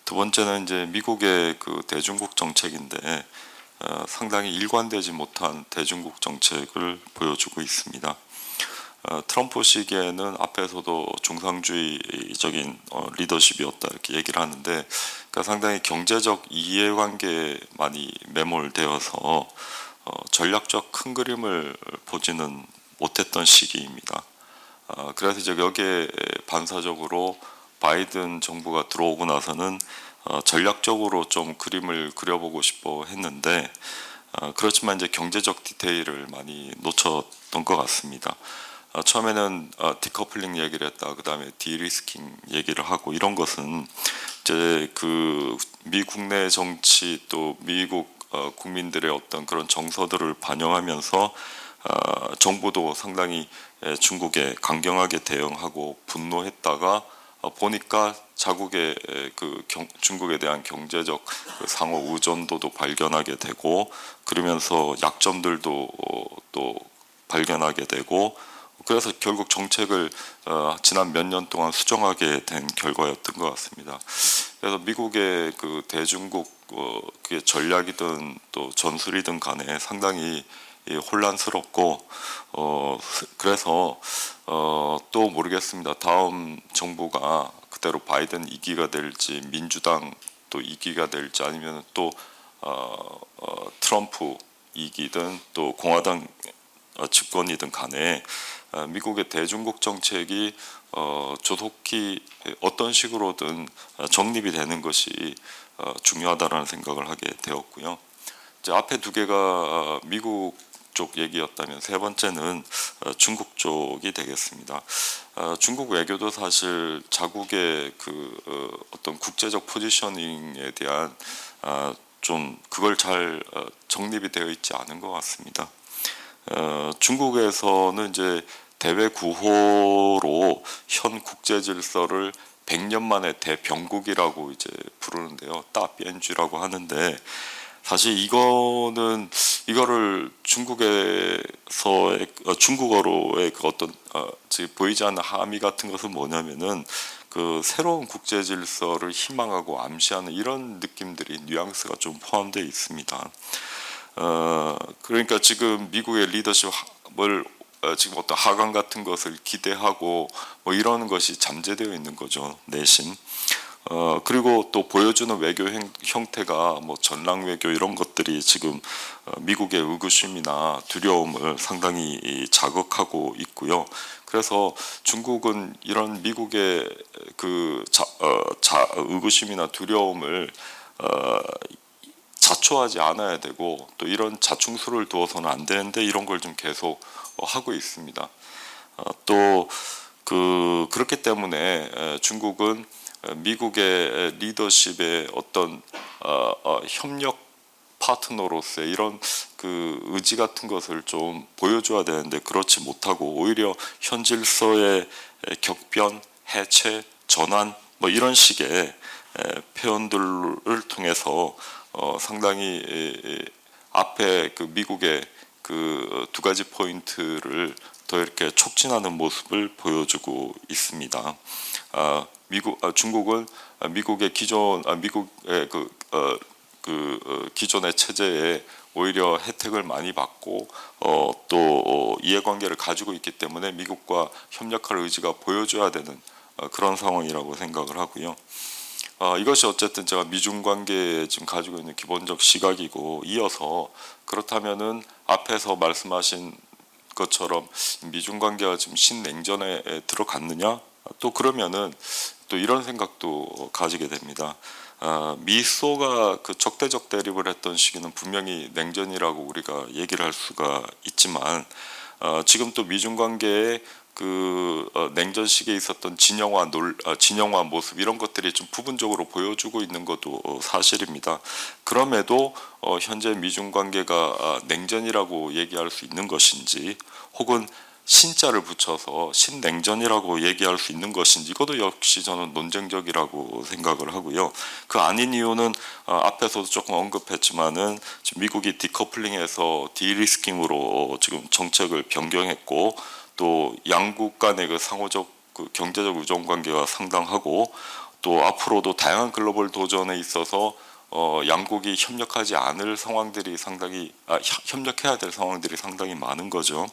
두 번째는 이제 미국의 그 대중국 정책인데 상당히 일관되지 못한 대중국 정책을 보여주고 있습니다. 트럼프 시기에는 앞에서도 중상주의적인 리더십이었다 이렇게 얘기를 하는데 그러니까 상당히 경제적 이해관계에 많이 매몰되어서 전략적 큰 그림을 보지는 못했던 시기입니다. 그래서 이제 여기에 반사적으로 바이든 정부가 들어오고 나서는 전략적으로 좀 그림을 그려보고 싶어 했는데 그렇지만 이제 경제적 디테일을 많이 놓쳤던 것 같습니다. 처음에는 디커플링 얘기를 했다, 그 다음에 디리스킹 얘기를 하고 이런 것은 이제 그 미국 내 정치 또 미국 국민들의 어떤 그런 정서들을 반영하면서 정부도 상당히 중국에 강경하게 대응하고 분노했다가 보니까 자국의 그 중국에 대한 경제적 그 상호 의존도도 발견하게 되고 그러면서 약점들도 또 발견하게 되고 그래서 결국 정책을 지난 몇 년 동안 수정하게 된 결과였던 것 같습니다. 그래서 미국의 그 대중국 그게 전략이든 또 전술이든 간에 상당히 혼란스럽고 그래서 또 모르겠습니다. 다음 정부가 그대로 바이든 2기가 될지 민주당 또 2기가 될지 아니면 또 트럼프 2기든 또 공화당 집권이든 간에 미국의 대중국 정책이 조속히 어떤 식으로든 정립이 되는 것이 중요하다라는 생각을 하게 되었고요. 이제 앞에 두 개가 미국 쪽 얘기였다면 세 번째는 중국 쪽이 되겠습니다. 중국 외교도 사실 자국의 어떤 국제적 포지셔닝에 대한 좀 그걸 잘 정립이 되어 있지 않은 것 같습니다. 중국에서는 이제 대외 구호로 현 국제 질서를 100년 만에 대병국이라고 이제 부르는데요. 따비엔쥐라고 하는데 사실 이거를 중국에서의 중국어로의 그 어떤 지금 보이지 않는 함의 같은 것은 뭐냐면은 그 새로운 국제 질서를 희망하고 암시하는 이런 느낌들이 뉘앙스가 좀 포함되어 있습니다. 그러니까 지금 미국의 리더십을 지금 어떤 하강 같은 것을 기대하고 뭐 이러는 것이 잠재되어 있는 거죠, 내심. 그리고 또 보여주는 외교 형태가 뭐 전랑 외교 이런 것들이 지금 미국의 의구심이나 두려움을 상당히 자극하고 있고요. 그래서 중국은 이런 미국의 의구심이나 두려움을 자초하지 않아야 되고 또 이런 자충수를 두어서는 안 되는데 이런 걸 좀 계속 하고 있습니다. 또 그렇기 때문에 중국은 미국의 리더십의 어떤 협력 파트너로서의 이런 그 의지 같은 것을 좀 보여줘야 되는데 그렇지 못하고 오히려 현 질서의 격변, 해체, 전환 뭐 이런 식의 표현들을 통해서 상당히 앞에 그 미국의 그 두 가지 포인트를 더 이렇게 촉진하는 모습을 보여주고 있습니다. 중국은 미국의 기존의 체제에 오히려 혜택을 많이 받고 또 이해관계를 가지고 있기 때문에 미국과 협력할 의지가 보여줘야 되는 그런 상황이라고 생각을 하고요. 이것이 어쨌든 제가 미중 관계에 지금 가지고 있는 기본적 시각이고 이어서 그렇다면은 앞에서 말씀하신 것처럼 미중 관계가 지금 신냉전에 들어갔느냐? 또 그러면은 또 이런 생각도 가지게 됩니다. 미소가 그 적대적 대립을 했던 시기는 분명히 냉전이라고 우리가 얘기를 할 수가 있지만 지금 또 미중 관계에 냉전 시기에 있었던 진영화 모습 이런 것들이 좀 부분적으로 보여주고 있는 것도 사실입니다. 그럼에도 현재 미중 관계가 냉전이라고 얘기할 수 있는 것인지 혹은 신자를 붙여서 신냉전이라고 얘기할 수 있는 것인지 이것도 역시 저는 논쟁적이라고 생각을 하고요. 그 아닌 이유는 앞에서도 조금 언급했지만은 지금 미국이 디커플링에서 디리스킹으로 지금 정책을 변경했고 또 양국 간의 그 상호적 그 경제적 의존 관계가 상당하고 또 앞으로도 다양한 글로벌 도전에 있어서 양국이 협력하지 않을 상황들이 협력해야 될 상황들이 상당히 많은 거죠.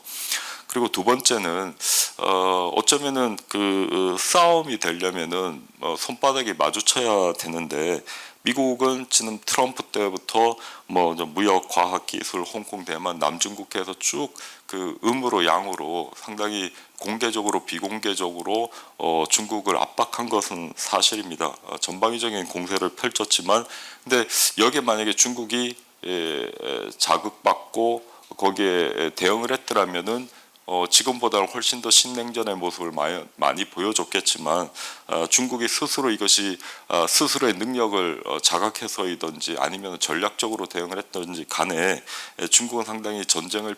그리고 두 번째는 어쩌면은 그 싸움이 되려면은 손바닥이 마주쳐야 되는데 미국은 지금 트럼프 때부터 뭐 무역, 과학, 기술, 홍콩, 대만, 남중국해에서 쭉 그 음으로 양으로 상당히 공개적으로 비공개적으로 중국을 압박한 것은 사실입니다. 전방위적인 공세를 펼쳤지만 근데 여기에 만약에 중국이 자극받고 거기에 대응을 했더라면은 지금보다는 훨씬 더 신냉전의 모습을 많이 보여줬겠지만 중국이 스스로 이것이 스스로의 능력을 자각해서이든지 아니면 전략적으로 대응을 했든지 간에 중국은 상당히 전쟁을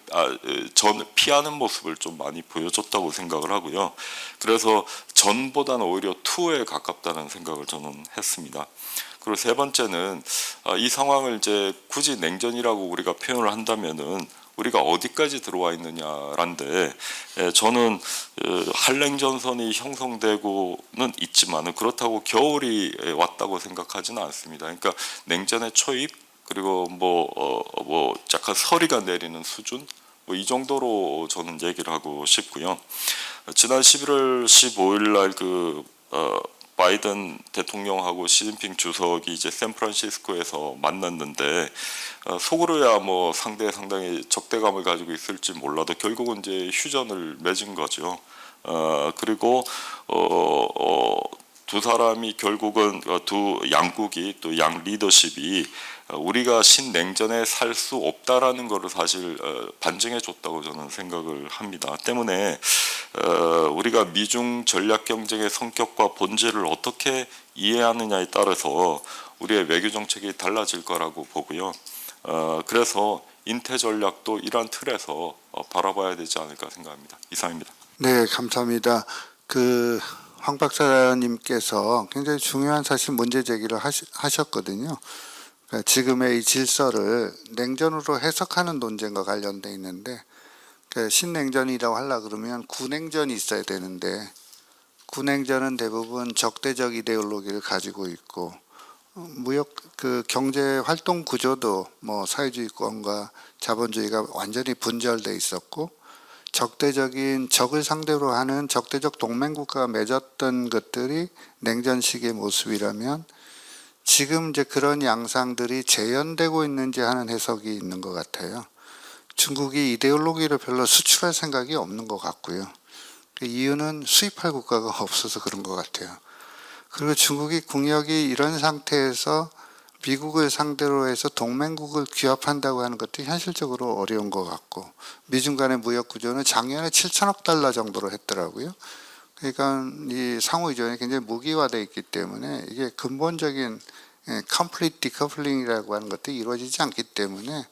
피하는 모습을 좀 많이 보여줬다고 생각을 하고요. 그래서 전보다는 오히려 투에 가깝다는 생각을 저는 했습니다. 그리고 세 번째는 이 상황을 이제 굳이 냉전이라고 우리가 표현을 한다면은 우리가 어디까지 들어와 있느냐란데 저는 한랭전선이 형성되고는 있지만은 그렇다고 겨울이 왔다고 생각하지는 않습니다. 그러니까 냉전의 초입 그리고 뭐 약간 서리가 내리는 수준 뭐 이 정도로 저는 얘기를 하고 싶고요. 지난 11월 15일 날 바이든 대통령하고 시진핑 주석이 이제 샌프란시스코에서 만났는데 속으로야 뭐 상당히 적대감을 가지고 있을지 몰라도 결국은 이제 휴전을 맺은 거죠. 그리고 두 사람이 결국은 두 양국이 또 양 리더십이 우리가 신냉전에 살 수 없다라는 것을 사실 반증해 줬다고 저는 생각을 합니다. 때문에 우리가 미중 전략 경쟁의 성격과 본질을 어떻게 이해하느냐에 따라서 우리의 외교 정책이 달라질 거라고 보고요. 그래서 인태 전략도 이러한 틀에서 바라봐야 되지 않을까 생각합니다. 이상입니다. 네, 감사합니다. 황 박사님께서 굉장히 중요한 사실 문제 제기를 하셨거든요. 그러니까 지금의 이 질서를 냉전으로 해석하는 논쟁과 관련돼 있는데, 그러니까 신냉전이라고 하려 그러면 구냉전이 있어야 되는데, 구냉전은 대부분 적대적 이데올로기를 가지고 있고, 무역 경제 활동 구조도 뭐 사회주의권과 자본주의가 완전히 분절돼 있었고, 적대적인 적을 상대로 하는 적대적 동맹국가가 맺었던 것들이 냉전식의 모습이라면, 지금 이제 그런 양상들이 재현되고 있는지 하는 해석이 있는 것 같아요. 중국이 이데올로기를 별로 수출할 생각이 없는 것 같고요. 그 이유는 수입할 국가가 없어서 그런 것 같아요. 그리고 중국이 국력이 이런 상태에서 미국을 상대로 해서 동맹국을 규합한다고 하는 것도 현실적으로 어려운 것 같고, 미중 간의 무역 구조는 작년에 7천억 달러 정도로 했더라고요. 그러니까 이 상호 의존이 굉장히 무기화되어 있기 때문에 이게 근본적인 complete decoupling 하는 것도 이루어지지 않기 때문에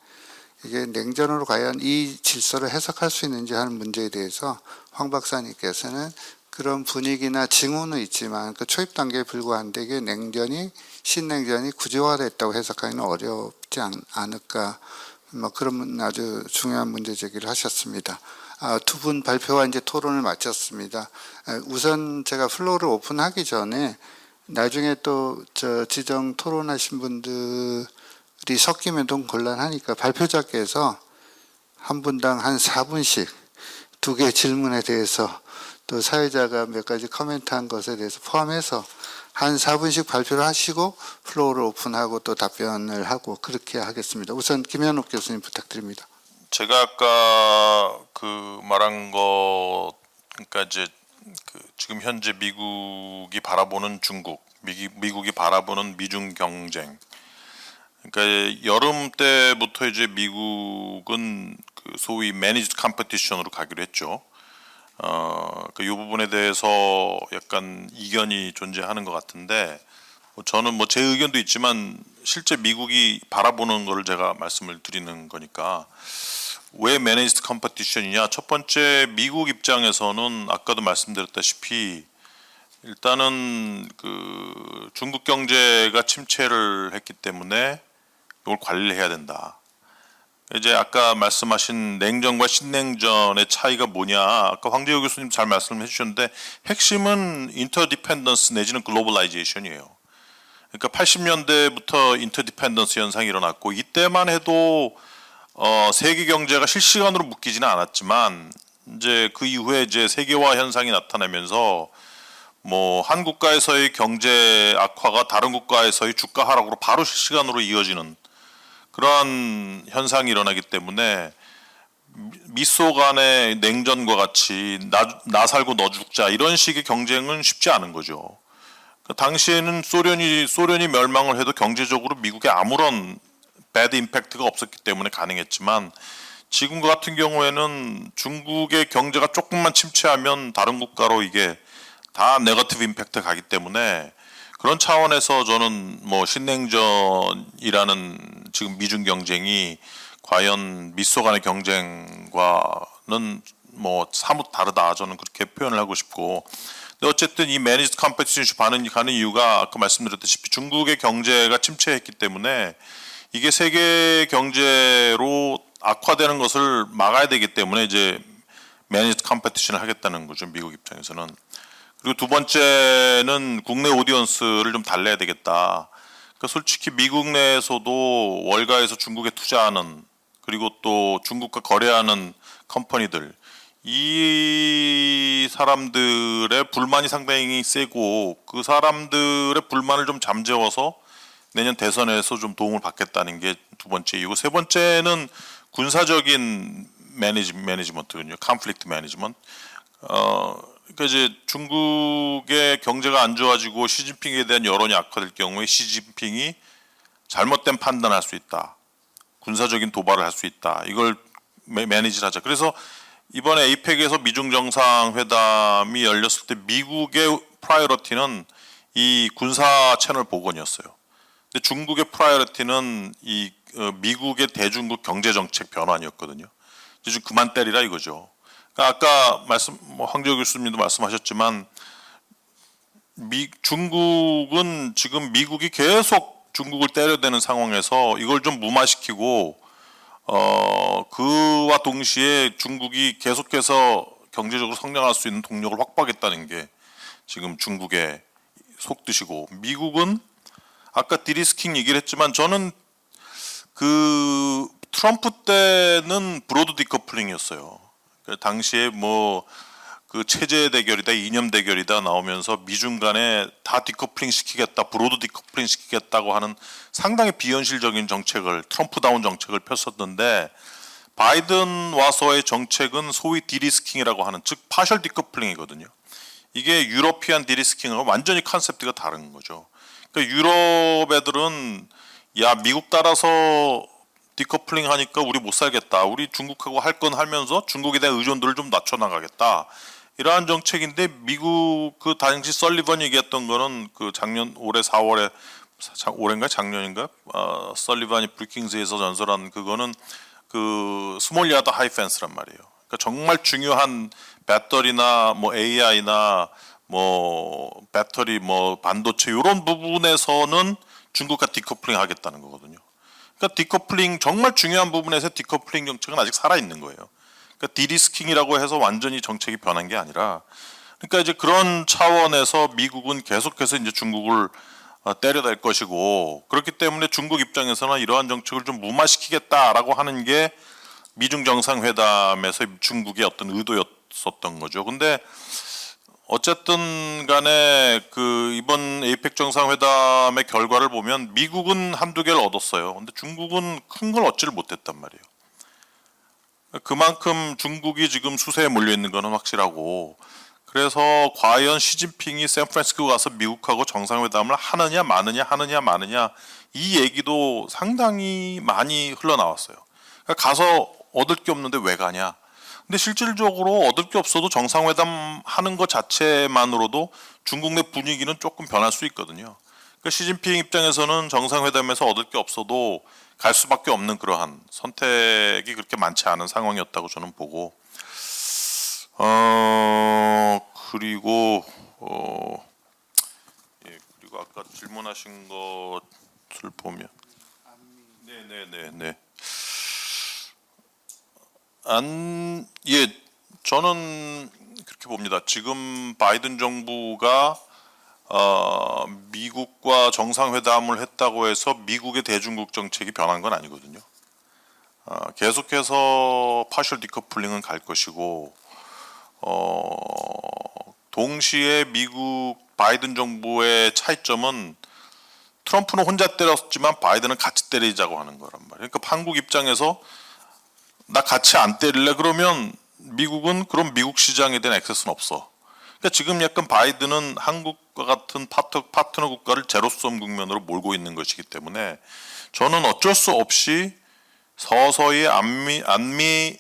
이게 냉전으로 과연 이 질서를 해석할 수 있는지 하는 문제에 대해서 황 박사님께서는 그런 분위기나 징후는 있지만 그 초입 단계에 불과한데 이게 냉전이 신냉전이 구조화됐다고 해석하기는 어렵지 않을까, 뭐 그런 아주 중요한 문제 제기를 하셨습니다. 두 분 발표와 이제 토론을 마쳤습니다. 우선 제가 플로어를 오픈하기 전에 나중에 또 지정 토론하신 분들이 섞이면 좀 곤란하니까 발표자께서 한 분당 한 4분씩 두 개 질문에 대해서 또 사회자가 몇 가지 코멘트한 것에 대해서 포함해서 한 4분씩 발표를 하시고 플로어를 오픈하고 또 답변을 하고 그렇게 하겠습니다. 우선 김현욱 교수님 부탁드립니다. 제가 아까 말한 거, 그러니까 이제 지금 현재 미국이 바라보는 중국, 미국이 바라보는 미중 경쟁. 그러니까 여름 때부터 이제 미국은 소위 매니지드 컴피티션으로 가기로 했죠. 이 부분에 대해서 약간 이견이 존재하는 것 같은데, 저는 뭐 제 의견도 있지만 실제 미국이 바라보는 거를 제가 말씀을 드리는 거니까. 왜 매니지드 컴피티션이냐? 첫 번째, 미국 입장에서는 아까도 말씀드렸다시피 일단은 중국 경제가 침체를 했기 때문에 이걸 관리를 해야 된다. 이제 아까 말씀하신 냉전과 신냉전의 차이가 뭐냐? 아까 황재우 교수님 잘 말씀해 주셨는데 핵심은 인터디펜던스 내지는 글로벌라이제이션이에요. 그러니까 80년대부터 인터디펜던스 현상이 일어났고, 이때만 해도 세계 경제가 실시간으로 묶이지는 않았지만 이제 그 이후에 이제 세계화 현상이 나타나면서 뭐 한 국가에서의 경제 악화가 다른 국가에서의 주가 하락으로 바로 실시간으로 이어지는 그러한 현상이 일어나기 때문에 미소 간의 냉전과 같이 나 살고 너 죽자 이런 식의 경쟁은 쉽지 않은 거죠. 그 당시에는 소련이 멸망을 해도 경제적으로 미국에 아무런 배드 임팩트가 없었기 때문에 가능했지만, 지금과 같은 경우에는 중국의 경제가 조금만 침체하면 다른 국가로 이게 다 네거티브 임팩트 가기 때문에, 그런 차원에서 저는 뭐 신냉전이라는 지금 미중 경쟁이 과연 미소 간의 경쟁과는 뭐 사뭇 다르다, 저는 그렇게 표현을 하고 싶고, 근데 어쨌든 이 매니지드 컴피티션이 가는 이유가 아까 말씀드렸다시피 중국의 경제가 침체했기 때문에 이게 세계 경제로 악화되는 것을 막아야 되기 때문에 이제 매니지드 컴피티션을 하겠다는 거죠, 미국 입장에서는. 그리고 두 번째는 국내 오디언스를 좀 달래야 되겠다. 그러니까 솔직히 미국 내에서도 월가에서 중국에 투자하는, 그리고 또 중국과 거래하는 컴퍼니들, 이 사람들의 불만이 상당히 세고, 그 사람들의 불만을 좀 잠재워서 내년 대선에서 좀 도움을 받겠다는 게 두 번째 이유고, 세 번째는 군사적인 매니지먼트군요. 컨플릭트 매니지먼트. 그러니까 이제 중국의 경제가 안 좋아지고 시진핑에 대한 여론이 악화될 경우에 시진핑이 잘못된 판단할 수 있다. 군사적인 도발을 할 수 있다. 이걸 매니지를 하자. 그래서 이번에 에이펙에서 미중 정상회담이 열렸을 때 미국의 프라이어리티는 이 군사 채널 복원이었어요. 근데 중국의 프라이어리티는 이 미국의 대중국 경제 정책 변환이었거든요. 이제 좀 그만 때리라 이거죠. 그러니까 아까 황재우 교수님도 말씀하셨지만 중국은 지금 미국이 계속 중국을 때려대는 상황에서 이걸 좀 무마시키고 그와 동시에 중국이 계속해서 경제적으로 성장할 수 있는 동력을 확보하겠다는 게 지금 중국의 속뜻이고, 미국은 아까 디리스킹 얘기를 했지만 저는 그 트럼프 때는 브로드 디커플링이었어요. 그 당시에 뭐 그 체제 대결이다, 이념 대결이다 나오면서 미중 간에 다 디커플링 시키겠다, 브로드 디커플링 시키겠다고 하는 상당히 비현실적인 정책을, 트럼프다운 정책을 폈었는데, 바이든 와서의 정책은 소위 디리스킹이라고 하는, 즉 파셜 디커플링이거든요. 이게 유러피안 디리스킹하고 완전히 컨셉트가 다른 거죠. 그러니까 유럽 애들은 야 미국 따라서 디커플링 하니까 우리 못 살겠다. 우리 중국하고 할 건 하면서 중국에 대한 의존도를 좀 낮춰나가겠다. 이러한 정책인데, 미국 그 당시 설리번이 얘기했던 거는 그 올해 4월에 올해인가 작년인가 설리번이 브리킹스에서 전설한 그거는 그 스몰 야드 하이 펜스란 말이에요. 그러니까 정말 중요한 배터리나 뭐 AI나 뭐 배터리 뭐 반도체 이런 부분에서는 중국과 디커플링 하겠다는 거거든요. 그러니까 디커플링 정말 중요한 부분에서 디커플링 정책은 아직 살아 있는 거예요. 그러니까 디리스킹이라고 해서 완전히 정책이 변한 게 아니라, 그러니까 이제 그런 차원에서 미국은 계속해서 이제 중국을 때려댈 것이고, 그렇기 때문에 중국 입장에서는 이러한 정책을 좀 무마시키겠다라고 하는 게 미중 정상회담에서 중국의 어떤 의도였었던 거죠. 근데 어쨌든 간에 그 이번 에이펙 정상회담의 결과를 보면 미국은 한두 개를 얻었어요. 근데 중국은 큰 걸 얻지를 못했단 말이에요. 그만큼 중국이 지금 수세에 몰려 있는 거는 확실하고, 그래서 과연 시진핑이 샌프란시스코 가서 미국하고 정상회담을 하느냐 마느냐 이 얘기도 상당히 많이 흘러나왔어요. 그러니까 가서 얻을 게 없는데 왜 가냐. 근데 실질적으로 얻을 게 없어도 정상회담 하는 것 자체만으로도 중국 내 분위기는 조금 변할 수 있거든요. 그러니까 시진핑 입장에서는 정상회담에서 얻을 게 없어도 갈 수밖에 없는 그러한 선택이 그렇게 많지 않은 상황이었다고 저는 보고, 그리고 그리고 아까 질문하신 것을 보면 네네네네. 저는 그렇게 봅니다. 지금 바이든 정부가 미국과 정상회담을 했다고 해서 미국의 대중국 정책이 변한 건 아니거든요. 계속해서 파셜 디커플링은 갈 것이고, 동시에 미국 바이든 정부의 차이점은 트럼프는 혼자 때렸지만 바이든은 같이 때리자고 하는 거란 말이에요. 그러니까 한국 입장에서 나 같이 안 때릴래 그러면 미국은 그럼 미국 시장에 대한 액세스는 없어. 그러니까 지금 약간 바이든은 한국과 같은 파트너 국가를 제로섬 국면으로 몰고 있는 것이기 때문에 저는 어쩔 수 없이 서서히 안미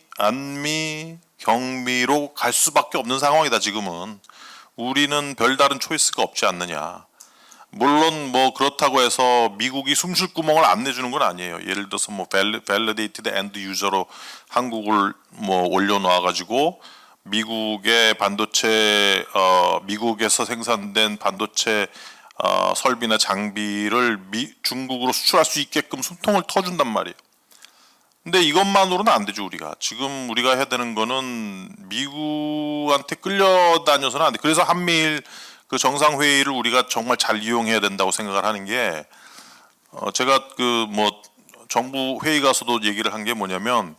경미로 갈 수밖에 없는 상황이다. 지금은 우리는 별다른 초이스가 없지 않느냐. 물론 뭐 그렇다고 해서 미국이 숨쉴 구멍을 안 내주는 건 아니에요. 예를 들어서 뭐 validated end user로 한국을 뭐 올려놓아 가지고 미국의 반도체 미국에서 생산된 반도체 설비나 장비를 중국으로 수출할 수 있게끔 숨통을 터준단 말이에요. 근데 이것만으로는 안 되죠. 우리가 지금 우리가 해야 되는 거는 미국한테 끌려다녀서는 안 돼. 그래서 한미일 그 정상회의를 우리가 정말 잘 이용해야 된다고 생각을 하는 게, 제가 그 뭐 정부 회의 가서도 얘기를 한 게 뭐냐면,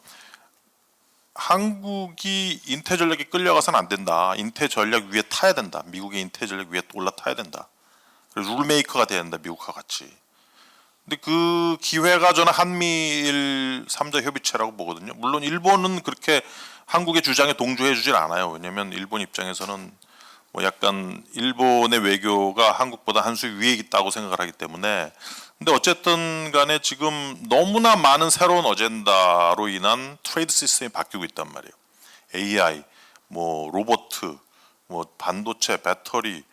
한국이 인태 전략에 끌려가서는 안 된다. 인태 전략 위에 타야 된다. 미국의 인태 전략 위에 올라타야 된다. 그래서 룰메이커가 돼야 된다. 미국과 같이. 근데 그 기회가 저는 한미일 3자 협의체라고 보거든요. 물론 일본은 그렇게 한국의 주장에 동조해 주질 않아요. 왜냐하면 일본 입장에서는 뭐 약간 일본의 외교가 한국보다 한 수 위에 있다고 생각을 하기 때문에 근데 어쨌든 간에 지금 너무나 많은 새로운 어젠다로 인한 트레이드 시스템이 바뀌고 있단 말이에요. AI, 뭐 로보트, 뭐 반도체, 배터리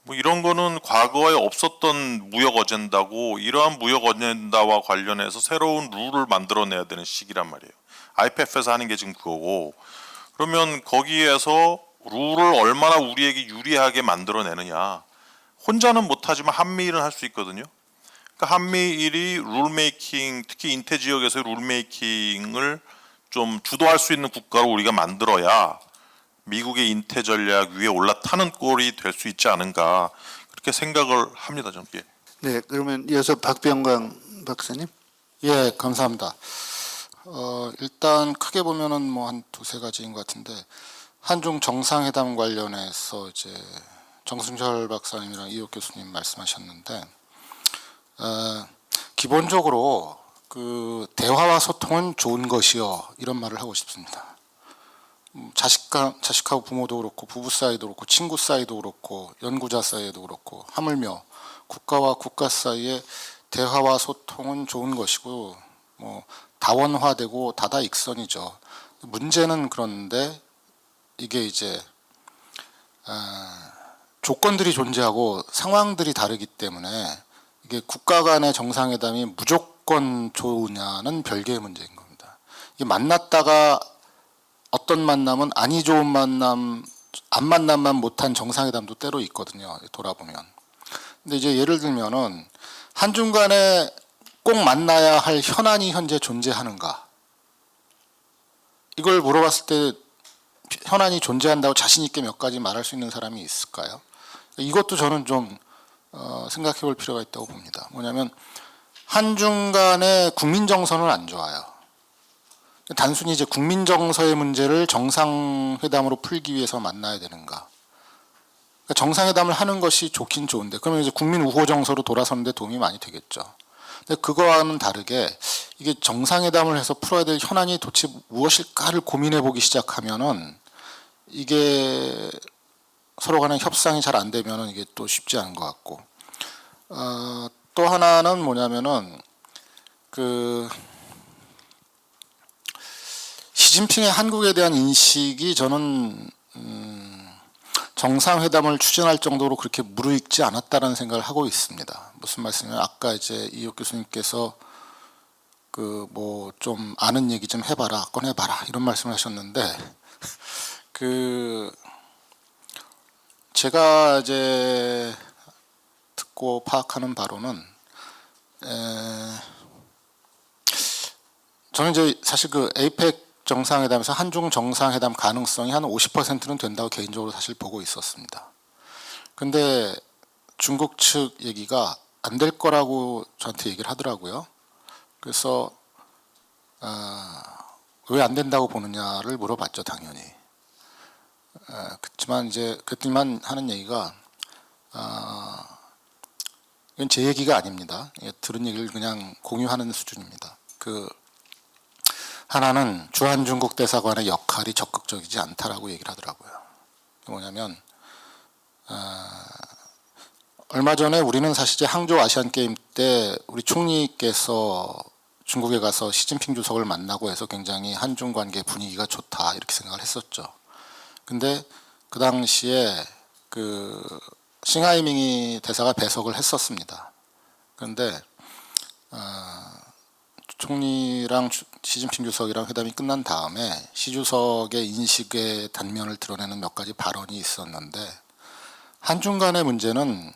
뭐 이런 거는 과거에 없었던 무역 어젠다고 이러한 무역 어젠다와 관련해서 새로운 룰을 만들어내야 되는 시기란 말이에요. IPEF에서 하는 게 지금 그거고 그러면 거기에서 룰을 얼마나 우리에게 유리하게 만들어내느냐 혼자는 못하지만 한미일은 할 수 있거든요. 그러니까 한미일이 룰메이킹 특히 인태 지역에서의 룰메이킹을 좀 주도할 수 있는 국가로 우리가 만들어야 미국의 인태 전략 위에 올라타는 꼴이 될 수 있지 않은가 그렇게 생각을 합니다. 저는. 예. 네, 그러면 이어서 박병광 박사님. 예, 감사합니다. 일단 크게 보면은 뭐 한 두세 가지인 것 같은데 한중 정상회담 관련해서 이제 정승철 박사님이랑 이호 교수님 말씀하셨는데 기본적으로 그 대화와 소통은 좋은 것이요 이런 말을 하고 싶습니다. 자식하고 부모도 그렇고 부부 사이도 그렇고 친구 사이도 그렇고 연구자 사이에도 그렇고 하물며 국가와 국가 사이에 대화와 소통은 좋은 것이고 뭐 다원화되고 다다익선이죠. 문제는 그런데 이게 이제 조건들이 존재하고 상황들이 다르기 때문에 이게 국가 간의 정상회담이 무조건 좋으냐는 별개의 문제인 겁니다. 이게 만났다가 어떤 만남은 아니 좋은 만남, 안 만남만 못한 정상회담도 때로 있거든요. 돌아보면. 근데 이제 예를 들면은 한중 간에 꼭 만나야 할 현안이 현재 존재하는가? 이걸 물어봤을 때 현안이 존재한다고 자신 있게 몇 가지 말할 수 있는 사람이 있을까요? 이것도 저는 좀 생각해 볼 필요가 있다고 봅니다. 뭐냐면 한중 간의 국민 정서는 안 좋아요. 단순히 이제 국민 정서의 문제를 정상회담으로 풀기 위해서 만나야 되는가? 그러니까 정상회담을 하는 것이 좋긴 좋은데 그러면 이제 국민 우호 정서로 돌아서는데 도움이 많이 되겠죠. 근데 그거와는 다르게 이게 정상회담을 해서 풀어야 될 현안이 도대체 무엇일까를 고민해 보기 시작하면은 이게 서로 간의 협상이 잘 안 되면은 이게 또 쉽지 않은 것 같고 또 하나는 뭐냐면은 그 시진핑의 한국에 대한 인식이 저는 정상회담을 추진할 정도로 그렇게 무르익지 않았다는 생각을 하고 있습니다. 무슨 말씀이냐면 아까 이제 이호 교수님께서 그 뭐 좀 아는 얘기 좀 해봐라, 꺼내봐라 이런 말씀을 하셨는데 그 제가 이제 듣고 파악하는 바로는 저는 이제 사실 그 에이펙 정상회담에서 한중 정상회담 가능성이 한 50%는 된다고 개인적으로 사실 보고 있었습니다. 근데 중국 측 얘기가 안 될 거라고 저한테 얘기를 하더라고요. 그래서 왜 안 된다고 보느냐를 물어봤죠, 당연히. 그랬더니만 하는 얘기가 이건 제 얘기가 아닙니다. 들은 얘기를 그냥 공유하는 수준입니다. 하나는 주한중국 대사관의 역할이 적극적이지 않다라고 얘기를 하더라고요. 뭐냐면 얼마 전에 우리는 사실 이제 항저우 아시안 게임 때 우리 총리께서 중국에 가서 시진핑 주석을 만나고 해서 굉장히 한중 관계 분위기가 좋다 이렇게 생각을 했었죠. 근데 그 당시에 그 싱하이밍이 대사가 배석을 했었습니다. 그런데 총리랑 시진핑 주석이랑 회담이 끝난 다음에 시 주석의 인식의 단면을 드러내는 몇 가지 발언이 있었는데 한중 간의 문제는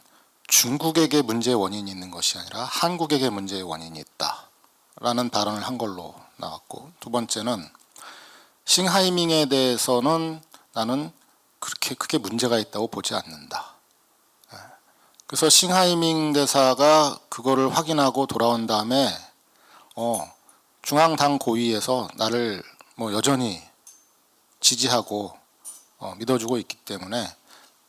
중국에게 문제의 원인이 있는 것이 아니라 한국에게 문제의 원인이 있다라는 발언을 한 걸로 나왔고 두 번째는 싱하이밍에 대해서는 나는 그렇게 크게 문제가 있다고 보지 않는다. 그래서 싱하이밍 대사가 그거를 확인하고 돌아온 다음에 중앙당 고위에서 나를 뭐 여전히 지지하고 믿어주고 있기 때문에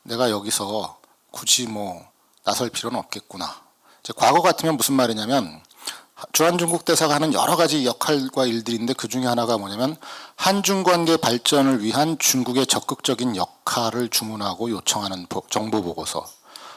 내가 여기서 굳이 뭐 나설 필요는 없겠구나. 이제 과거 같으면 무슨 말이냐면 주한중국 대사가 하는 여러 가지 역할과 일들인데 그 중에 하나가 뭐냐면 한중 관계 발전을 위한 중국의 적극적인 역할을 주문하고 요청하는 정보 보고서,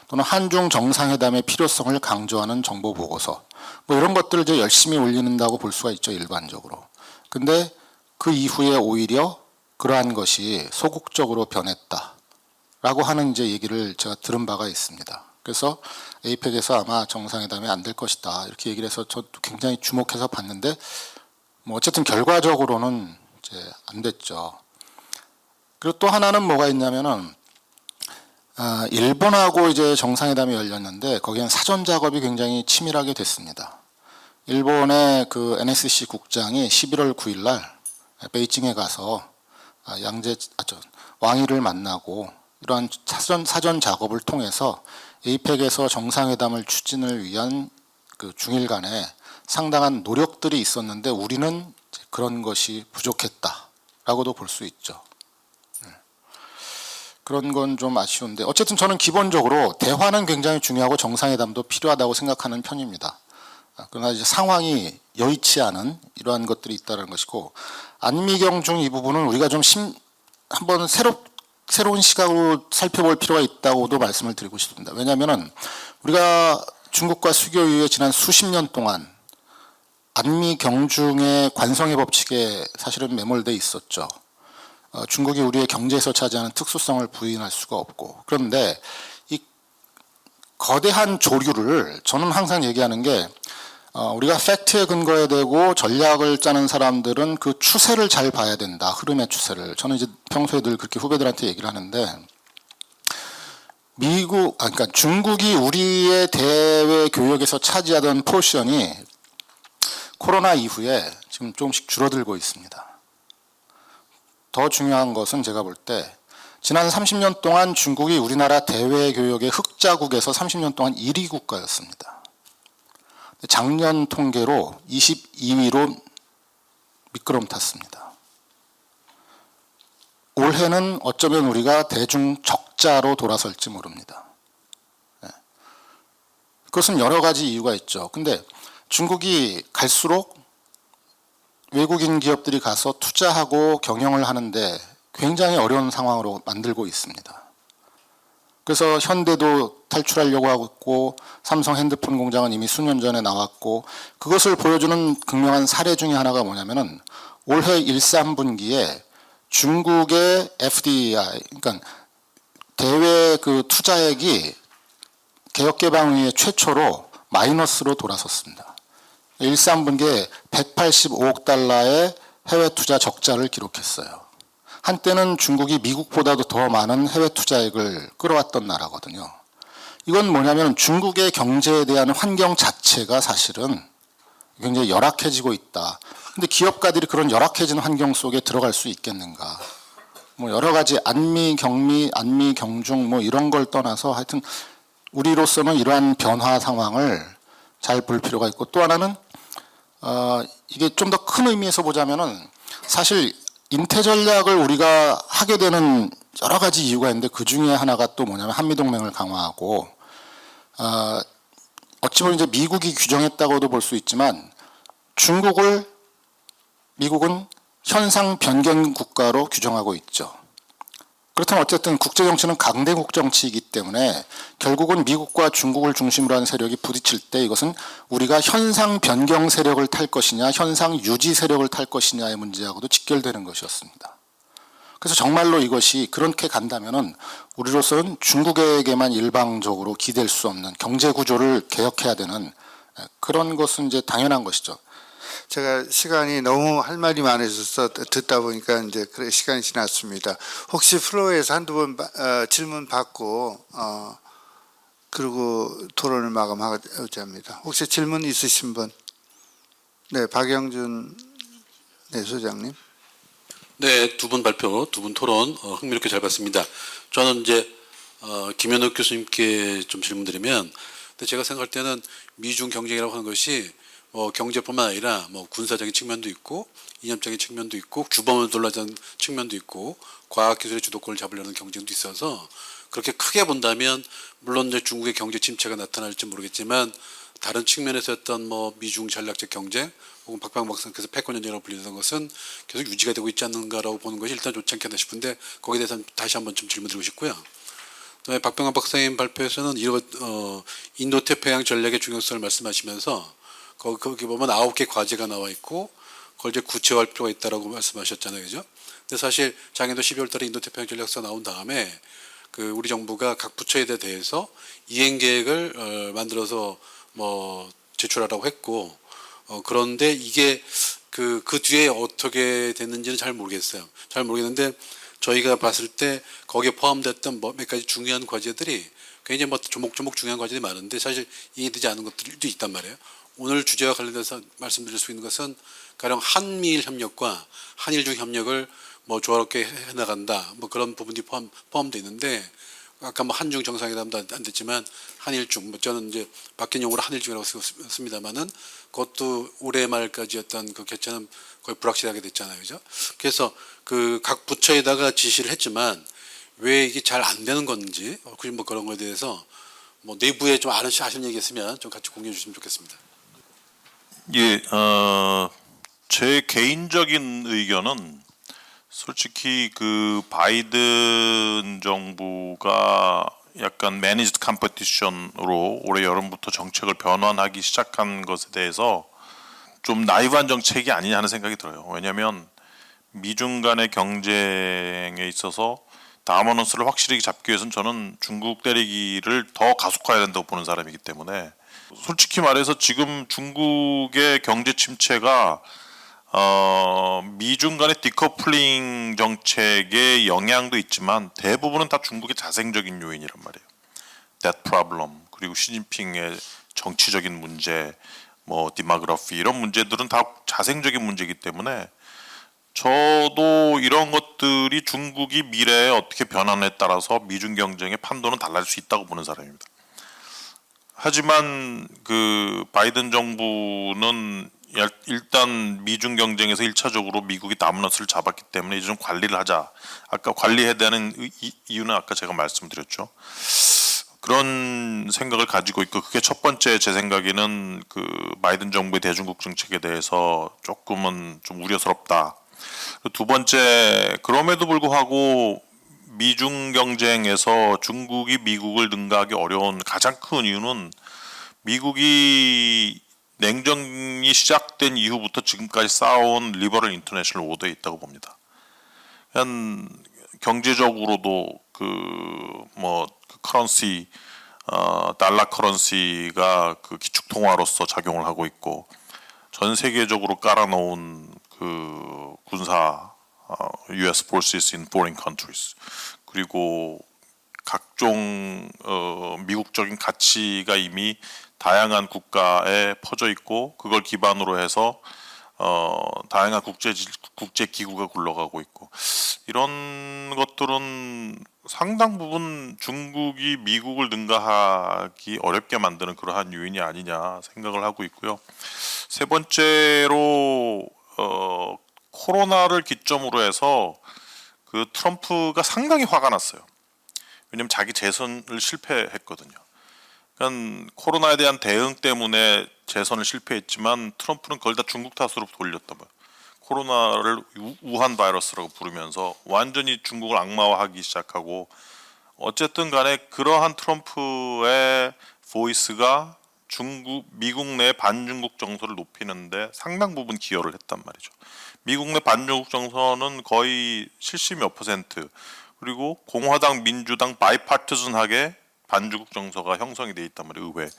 또는 한중 정상회담의 필요성을 강조하는 정보 보고서, 뭐 이런 것들을 이제 열심히 올리는다고 볼 수가 있죠, 일반적으로. 근데 그 이후에 오히려 그러한 것이 소극적으로 변했다라고 하는 이제 얘기를 제가 들은 바가 있습니다. 그래서 에이펙에서 아마 정상회담이 안 될 것이다 이렇게 얘기를 해서 저도 굉장히 주목해서 봤는데, 뭐 어쨌든 결과적으로는 이제 안 됐죠. 그리고 또 하나는 뭐가 있냐면은 일본하고 이제 정상회담이 열렸는데 거기엔 사전 작업이 굉장히 치밀하게 됐습니다. 일본의 그 NSC 국장이 11월 9일 날 베이징에 가서 왕위를 만나고 이러한 사전 작업을 통해서 에이펙에서 정상회담을 추진을 위한 그 중일 간에 상당한 노력들이 있었는데 우리는 그런 것이 부족했다라고도 볼 수 있죠. 그런 건 좀 아쉬운데, 어쨌든 저는 기본적으로 대화는 굉장히 중요하고 정상회담도 필요하다고 생각하는 편입니다. 그러나 이제 상황이 여의치 않은 이러한 것들이 있다는 것이고, 안미경중 이 부분은 우리가 좀 한번 새로운 시각으로 살펴볼 필요가 있다고도 말씀을 드리고 싶습니다. 왜냐하면은 우리가 중국과 수교 이후에 지난 수십 년 동안 안미경중의 관성의 법칙에 사실은 매몰돼 있었죠. 중국이 우리의 경제에서 차지하는 특수성을 부인할 수가 없고, 그런데 이 거대한 조류를 저는 항상 얘기하는 게, 우리가 팩트에 근거해야 되고 전략을 짜는 사람들은 그 추세를 잘 봐야 된다. 흐름의 추세를. 저는 이제 평소에 늘 그렇게 후배들한테 얘기를 하는데, 그러니까 중국이 우리의 대외 교역에서 차지하던 포션이 코로나 이후에 지금 조금씩 줄어들고 있습니다. 더 중요한 것은 제가 볼 때 지난 30년 동안 중국이 우리나라 대외 교역의 흑자국에서 30년 동안 1위 국가였습니다. 작년 통계로 22위로 미끄럼 탔습니다. 올해는 어쩌면 우리가 대중 적자로 돌아설지 모릅니다. 그것은 여러 가지 이유가 있죠. 근데 중국이 갈수록 외국인 기업들이 가서 투자하고 경영을 하는데 굉장히 어려운 상황으로 만들고 있습니다. 그래서 현대도 탈출하려고 하고 있고, 삼성 핸드폰 공장은 이미 수년 전에 나왔고, 그것을 보여주는 극명한 사례 중에 하나가 뭐냐면은 올해 1, 3분기에 중국의 FDI, 그러니까 대외 그 투자액이 개혁개방 이후에 최초로 마이너스로 돌아섰습니다. 1, 3분기에 185억 달러의 해외 투자 적자를 기록했어요. 한때는 중국이 미국보다도 더 많은 해외 투자액을 끌어왔던 나라거든요. 이건 뭐냐면 중국의 경제에 대한 환경 자체가 사실은 굉장히 열악해지고 있다. 근데 기업가들이 그런 열악해진 환경 속에 들어갈 수 있겠는가? 뭐 여러 가지 안미, 경미, 안미, 경중 뭐 이런 걸 떠나서 하여튼 우리로서는 이러한 변화 상황을 잘 볼 필요가 있고, 또 하나는 이게 좀 더 큰 의미에서 보자면은 사실 인태 전략을 우리가 하게 되는 여러 가지 이유가 있는데 그 중에 하나가 또 뭐냐면 한미동맹을 강화하고, 어찌 보면 이제 미국이 규정했다고도 볼 수 있지만 미국은 현상 변경 국가로 규정하고 있죠. 그렇다면 어쨌든 국제정치는 강대국 정치이기 때문에 결국은 미국과 중국을 중심으로 하는 세력이 부딪힐 때 이것은 우리가 현상 변경 세력을 탈 것이냐 현상 유지 세력을 탈 것이냐의 문제하고도 직결되는 것이었습니다. 그래서 정말로 이것이 그렇게 간다면은 우리로서는 중국에게만 일방적으로 기댈 수 없는 경제 구조를 개혁해야 되는 그런 것은 이제 당연한 것이죠. 제가 시간이 너무 할 말이 많아져서 듣다 보니까 이제 그래 시간이 지났습니다. 혹시 플로어에서 한두 번 질문 받고 그리고 토론을 마감하고자 합니다. 혹시 질문 있으신 분? 네, 박영준 소장님. 네, 두 분 발표, 두 분 토론 흥미롭게 잘 봤습니다. 저는 이제 김현욱 교수님께 좀 질문드리면, 근데 제가 생각할 때는 미중 경쟁이라고 하는 것이 경제뿐만 아니라 군사적인 측면도 있고 이념적인 측면도 있고 규범을 둘러싼 측면도 있고 과학기술의 주도권을 잡으려는 경쟁도 있어서 그렇게 크게 본다면 물론 이제 중국의 경제 침체가 나타날지 모르겠지만 다른 측면에서 어떤 뭐 미중 전략적 경쟁 혹은 박병 박사님께서 패권 전쟁이라고 불리던 것은 계속 유지가 되고 있지 않는가라고 보는 것이 일단 좋지 않겠나 싶은데 거기에 대해서 다시 한번 좀 질문드리고 싶고요. 그다음에 박병환 박사님 발표에서는 이런 인도태평양 전략의 중요성을 말씀하시면서 거기 보면 9개 과제가 나와 있고 그걸 이제 구체화할 필요가 있다라고 말씀하셨잖아요, 그죠? 근데 사실 작년도 12월달에 인도태평양 전략서 나온 다음에 그 우리 정부가 각 부처에 대해서 이행 계획을 만들어서 뭐 제출하라고 했고 그런데 이게 그 뒤에 어떻게 됐는지는 잘 모르겠어요. 잘 모르겠는데 저희가 봤을 때 거기에 포함됐던 몇 가지 중요한 과제들이 굉장히 뭐 조목조목 중요한 과제들이 많은데 사실 이해되지 않은 것들도 있단 말이에요. 오늘 주제와 관련돼서 말씀드릴 수 있는 것은 가령 한미일 협력과 한일중 협력을 뭐 조화롭게 해나간다 뭐 그런 부분이 포함되어 있는데 아까 뭐 한중 정상회담도 안 됐지만 한일중 뭐 저는 이제 바뀐 용어로 한일중이라고 쓰습니다만은 그것도 올해 말까지였던 그 개최는 거의 불확실하게 됐잖아요, 그죠? 그래서 그 각 부처에다가 지시를 했지만 왜 이게 잘 안 되는 건지 뭐 그런 거에 대해서 뭐 내부에 좀 아시는 얘기 있으면 좀 같이 공유해 주시면 좋겠습니다. 예, 제 개인적인 의견은 솔직히 그 바이든 정부가 약간 매니지드 컴피티션으로 올해 여름부터 정책을 변환하기 시작한 것에 대해서 좀 나이브한 정책이 아니냐 하는 생각이 들어요. 왜냐하면 미중 간의 경쟁에 있어서 다머넌스를 확실히 잡기 위해서는 저는 중국 때리기를 더 가속화해야 된다고 보는 사람이기 때문에 솔직히 말해서 지금 중국의 경제 침체가 미중 간의 디커플링 정책의 영향도 있지만 대부분은 다 중국의 자생적인 요인이란 말이에요. That problem 그리고 시진핑의 정치적인 문제, 뭐 디모그래피 이런 문제들은 다 자생적인 문제이기 때문에 저도 이런 것들이 중국이 미래에 어떻게 변하느냐에 따라서 미중 경쟁의 판도는 달라질 수 있다고 보는 사람입니다. 하지만 그 바이든 정부는 일단 미중 경쟁에서 1차적으로 미국이 다미넌스를 잡았기 때문에 이제 좀 관리를 하자. 아까 관리해야 되는 이유는 아까 제가 말씀드렸죠. 그런 생각을 가지고 있고 그게 첫 번째 제 생각에는 그 바이든 정부의 대중국 정책에 대해서 조금은 좀 우려스럽다. 두 번째 그럼에도 불구하고 미중 경쟁에서 중국이 미국을 능가하기 어려운 가장 큰 이유는 미국이 냉전이 시작된 이후부터 지금까지 쌓아온 리버럴 인터내셔널 오더에 있다고 봅니다. 그냥 경제적으로도 그 커런시 달러 커런시가 그 기축 통화로서 작용을 하고 있고 전 세계적으로 깔아놓은 그 군사 U.S. forces in foreign countries 그리고 각종 미국적인 가치가 이미 다양한 국가에 퍼져 있고 그걸 기반으로 해서 다양한 국제 기구가 굴러가고 있고 이런 것들은 상당 부분 중국이 미국을 능가하기 어렵게 만드는 그러한 요인이 아니냐 생각을 하고 있고요. 세 번째로 코로나를 기점으로 해서 그 트럼프가 상당히 화가 났어요. 왜냐하면 자기 재선을 실패했거든요. 그러니까 코로나에 대한 대응 때문에 재선을 실패했지만 트럼프는 그걸 다 중국 탓으로 돌렸단 말이에요. 코로나를 우한 바이러스라고 부르면서 완전히 중국을 악마화하기 시작하고 어쨌든 간에 그러한 트럼프의 보이스가 미국 내 반중국 정서를 높이는데 상당 부분 기여를 했단 말이죠. 미국 내 반중국 정서는 거의 70몇 %, 그리고 공화당, 민주당 바이파티즌하게 반중국 정서가 형성이 돼 있단 말이에요. 의회.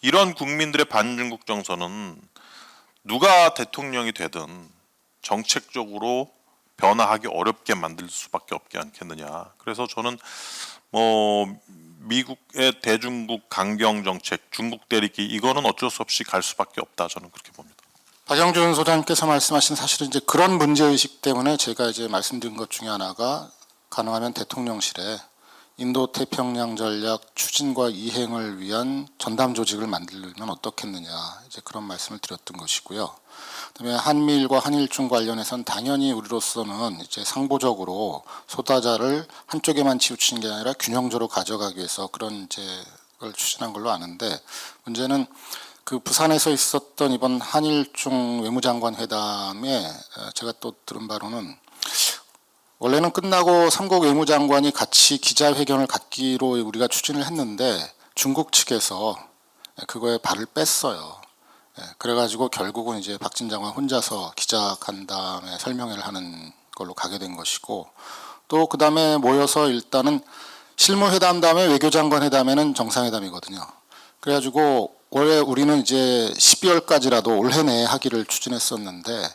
이런 국민들의 반중국 정서는 누가 대통령이 되든 정책적으로 변화하기 어렵게 만들 수밖에 없지 않겠느냐. 그래서 저는 미국의 대중국 강경 정책, 중국 때리기 이거는 어쩔 수 없이 갈 수밖에 없다. 저는 그렇게 봅니다. 박영준 소장님께서 말씀하신 사실은 이제 그런 문제의식 때문에 제가 이제 말씀드린 것 중에 하나가 가능하면 대통령실에 인도태평양 전략 추진과 이행을 위한 전담 조직을 만들면 어떻겠느냐 이제 그런 말씀을 드렸던 것이고요. 그다음에 한미일과 한일중 관련해서는 당연히 우리로서는 이제 상부적으로 쏟아자를 한쪽에만 치우치는 게 아니라 균형적으로 가져가기 위해서 그런 이제 걸 추진한 걸로 아는데 문제는 그 부산에서 있었던 이번 한일중 외무장관 회담에 제가 또 들은 바로는 원래는 끝나고 삼국 외무장관이 같이 기자회견을 갖기로 우리가 추진을 했는데 중국 측에서 그거에 발을 뺐어요. 그래가지고 결국은 이제 박진 장관 혼자서 기자간담회 설명회를 하는 걸로 가게 된 것이고, 또 그 다음에 모여서 일단은 실무회담 다음에 외교장관 회담에는 정상회담이거든요. 그래가지고 원래 우리는 이제 12월까지라도 올해 내에 하기를 추진했었는데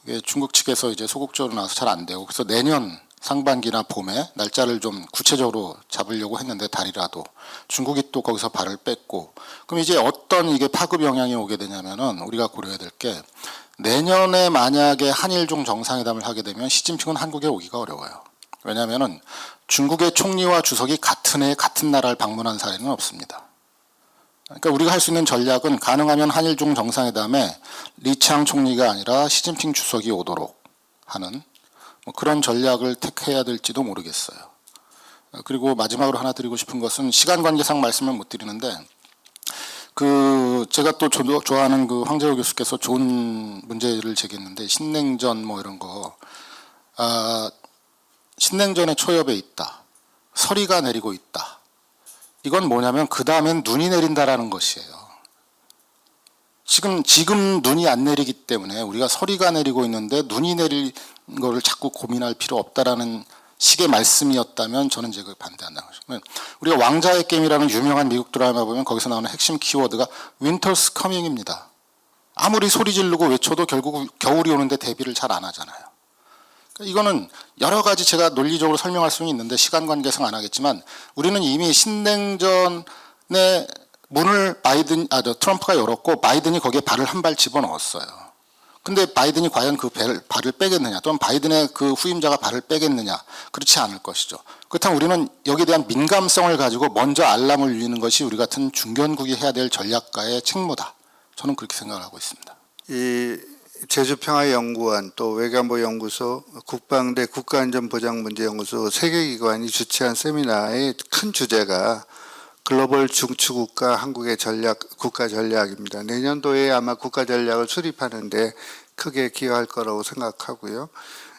이게 중국 측에서 이제 소극적으로 나와서 잘 안 되고, 그래서 내년 상반기나 봄에 날짜를 좀 구체적으로 잡으려고 했는데 달이라도 중국이 또 거기서 발을 뺐고, 그럼 이제 어떤 이게 파급 영향이 오게 되냐면은 우리가 고려해야 될 게, 내년에 만약에 한일중 정상회담을 하게 되면 시진핑은 한국에 오기가 어려워요. 왜냐하면은 중국의 총리와 주석이 같은 해 같은 나라를 방문한 사례는 없습니다. 그러니까 우리가 할 수 있는 전략은 가능하면 한일중 정상회담에 리창 총리가 아니라 시진핑 주석이 오도록 하는 뭐 그런 전략을 택해야 될지도 모르겠어요. 그리고 마지막으로 하나 드리고 싶은 것은 시간 관계상 말씀을 못 드리는데, 그 제가 또 좋아하는 그 황재호 교수께서 좋은 문제를 제기했는데, 신냉전 뭐 이런 거, 신냉전의 초엽에 있다, 서리가 내리고 있다. 이건 뭐냐면 그 다음엔 눈이 내린다라는 것이에요. 지금 눈이 안 내리기 때문에 우리가 서리가 내리고 있는데 눈이 내릴 거를 자꾸 고민할 필요 없다라는 식의 말씀이었다면 저는 이제 그 반대한다는 거죠. 우리가 왕자의 게임이라는 유명한 미국 드라마 보면 거기서 나오는 핵심 키워드가 윈터스 커밍입니다. 아무리 소리 지르고 외쳐도 결국 겨울이 오는데 대비를 잘 안 하잖아요. 이거는 여러 가지 제가 논리적으로 설명할 수는 있는데 시간 관계상 안 하겠지만, 우리는 이미 신냉전의 문을 트럼프가 열었고 바이든이 거기에 발을 한 발 집어넣었어요. 근데 바이든이 과연 그 발을 빼겠느냐, 또는 바이든의 그 후임자가 발을 빼겠느냐, 그렇지 않을 것이죠. 그렇다면 우리는 여기에 대한 민감성을 가지고 먼저 알람을 울리는 것이 우리 같은 중견국이 해야 될 전략가의 책무다. 저는 그렇게 생각을 하고 있습니다. 이 제주평화연구원, 또 외교안보연구소, 국방대 국가안전보장문제연구소 3개 기관이 주최한 세미나의 큰 주제가 글로벌 중추국가 한국의 국가 전략입니다. 내년도에 아마 국가 전략을 수립하는데 크게 기여할 거라고 생각하고요.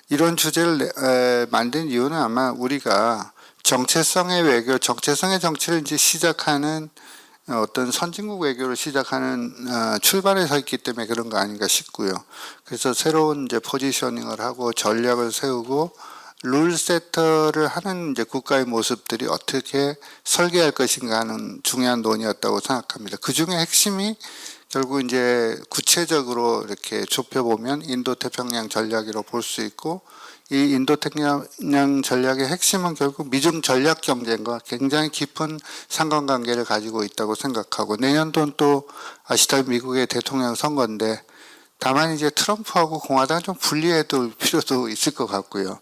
이런 주제를 만든 이유는 아마 우리가 정체성의 외교, 정체성의 정치를 이제 시작하는 어떤 선진국 외교를 시작하는 출발에 서 있기 때문에 그런 거 아닌가 싶고요. 그래서 새로운 이제 포지셔닝을 하고 전략을 세우고 룰 세터를 하는 이제 국가의 모습들이 어떻게 설계할 것인가 하는 중요한 논의였다고 생각합니다. 그 중에 핵심이 결국 이제 구체적으로 이렇게 좁혀보면 인도태평양 전략이라고 볼 수 있고, 이 인도태평양 전략의 핵심은 결국 미중 전략 경쟁과 굉장히 깊은 상관관계를 가지고 있다고 생각하고, 내년도는 또 아시다시피 미국의 대통령 선거인데, 다만 이제 트럼프하고 공화당 좀 분리해둘 필요도 있을 것 같고요.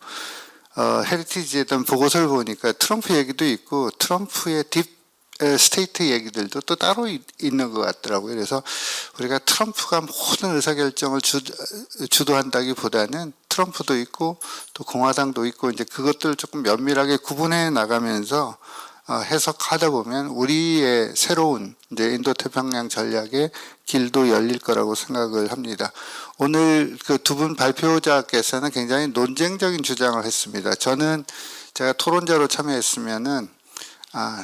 헤리티지에 대한 보고서를 보니까 트럼프 얘기도 있고 트럼프의 딥 스테이트 얘기들도 또 따로 있는 것 같더라고요. 그래서 우리가 트럼프가 모든 의사결정을 주도한다기보다는 트럼프도 있고 또 공화당도 있고 이제 그것들을 조금 면밀하게 구분해 나가면서 해석하다 보면 우리의 새로운 이제 인도태평양 전략의 길도 열릴 거라고 생각을 합니다. 오늘 그 두 분 발표자께서는 굉장히 논쟁적인 주장을 했습니다. 제가 토론자로 참여했으면은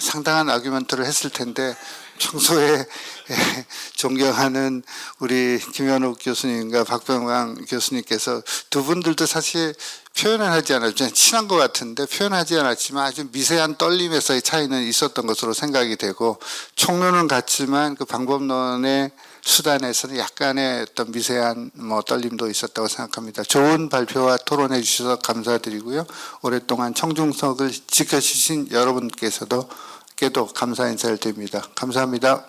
상당한 아규먼트를 했을 텐데, 평소에 존경하는 우리 김현욱 교수님과 박병광 교수님께서 두 분들도 사실 표현을 하지 않았지만 친한 것 같은데 표현하지 않았지만 아주 미세한 떨림에서의 차이는 있었던 것으로 생각이 되고, 총론은 같지만 그 방법론의 수단에서는 약간의 어떤 미세한 떨림도 있었다고 생각합니다. 좋은 발표와 토론해 주셔서 감사드리고요. 오랫동안 청중석을 지켜주신 여러분께서도 감사 인사를 드립니다. 감사합니다.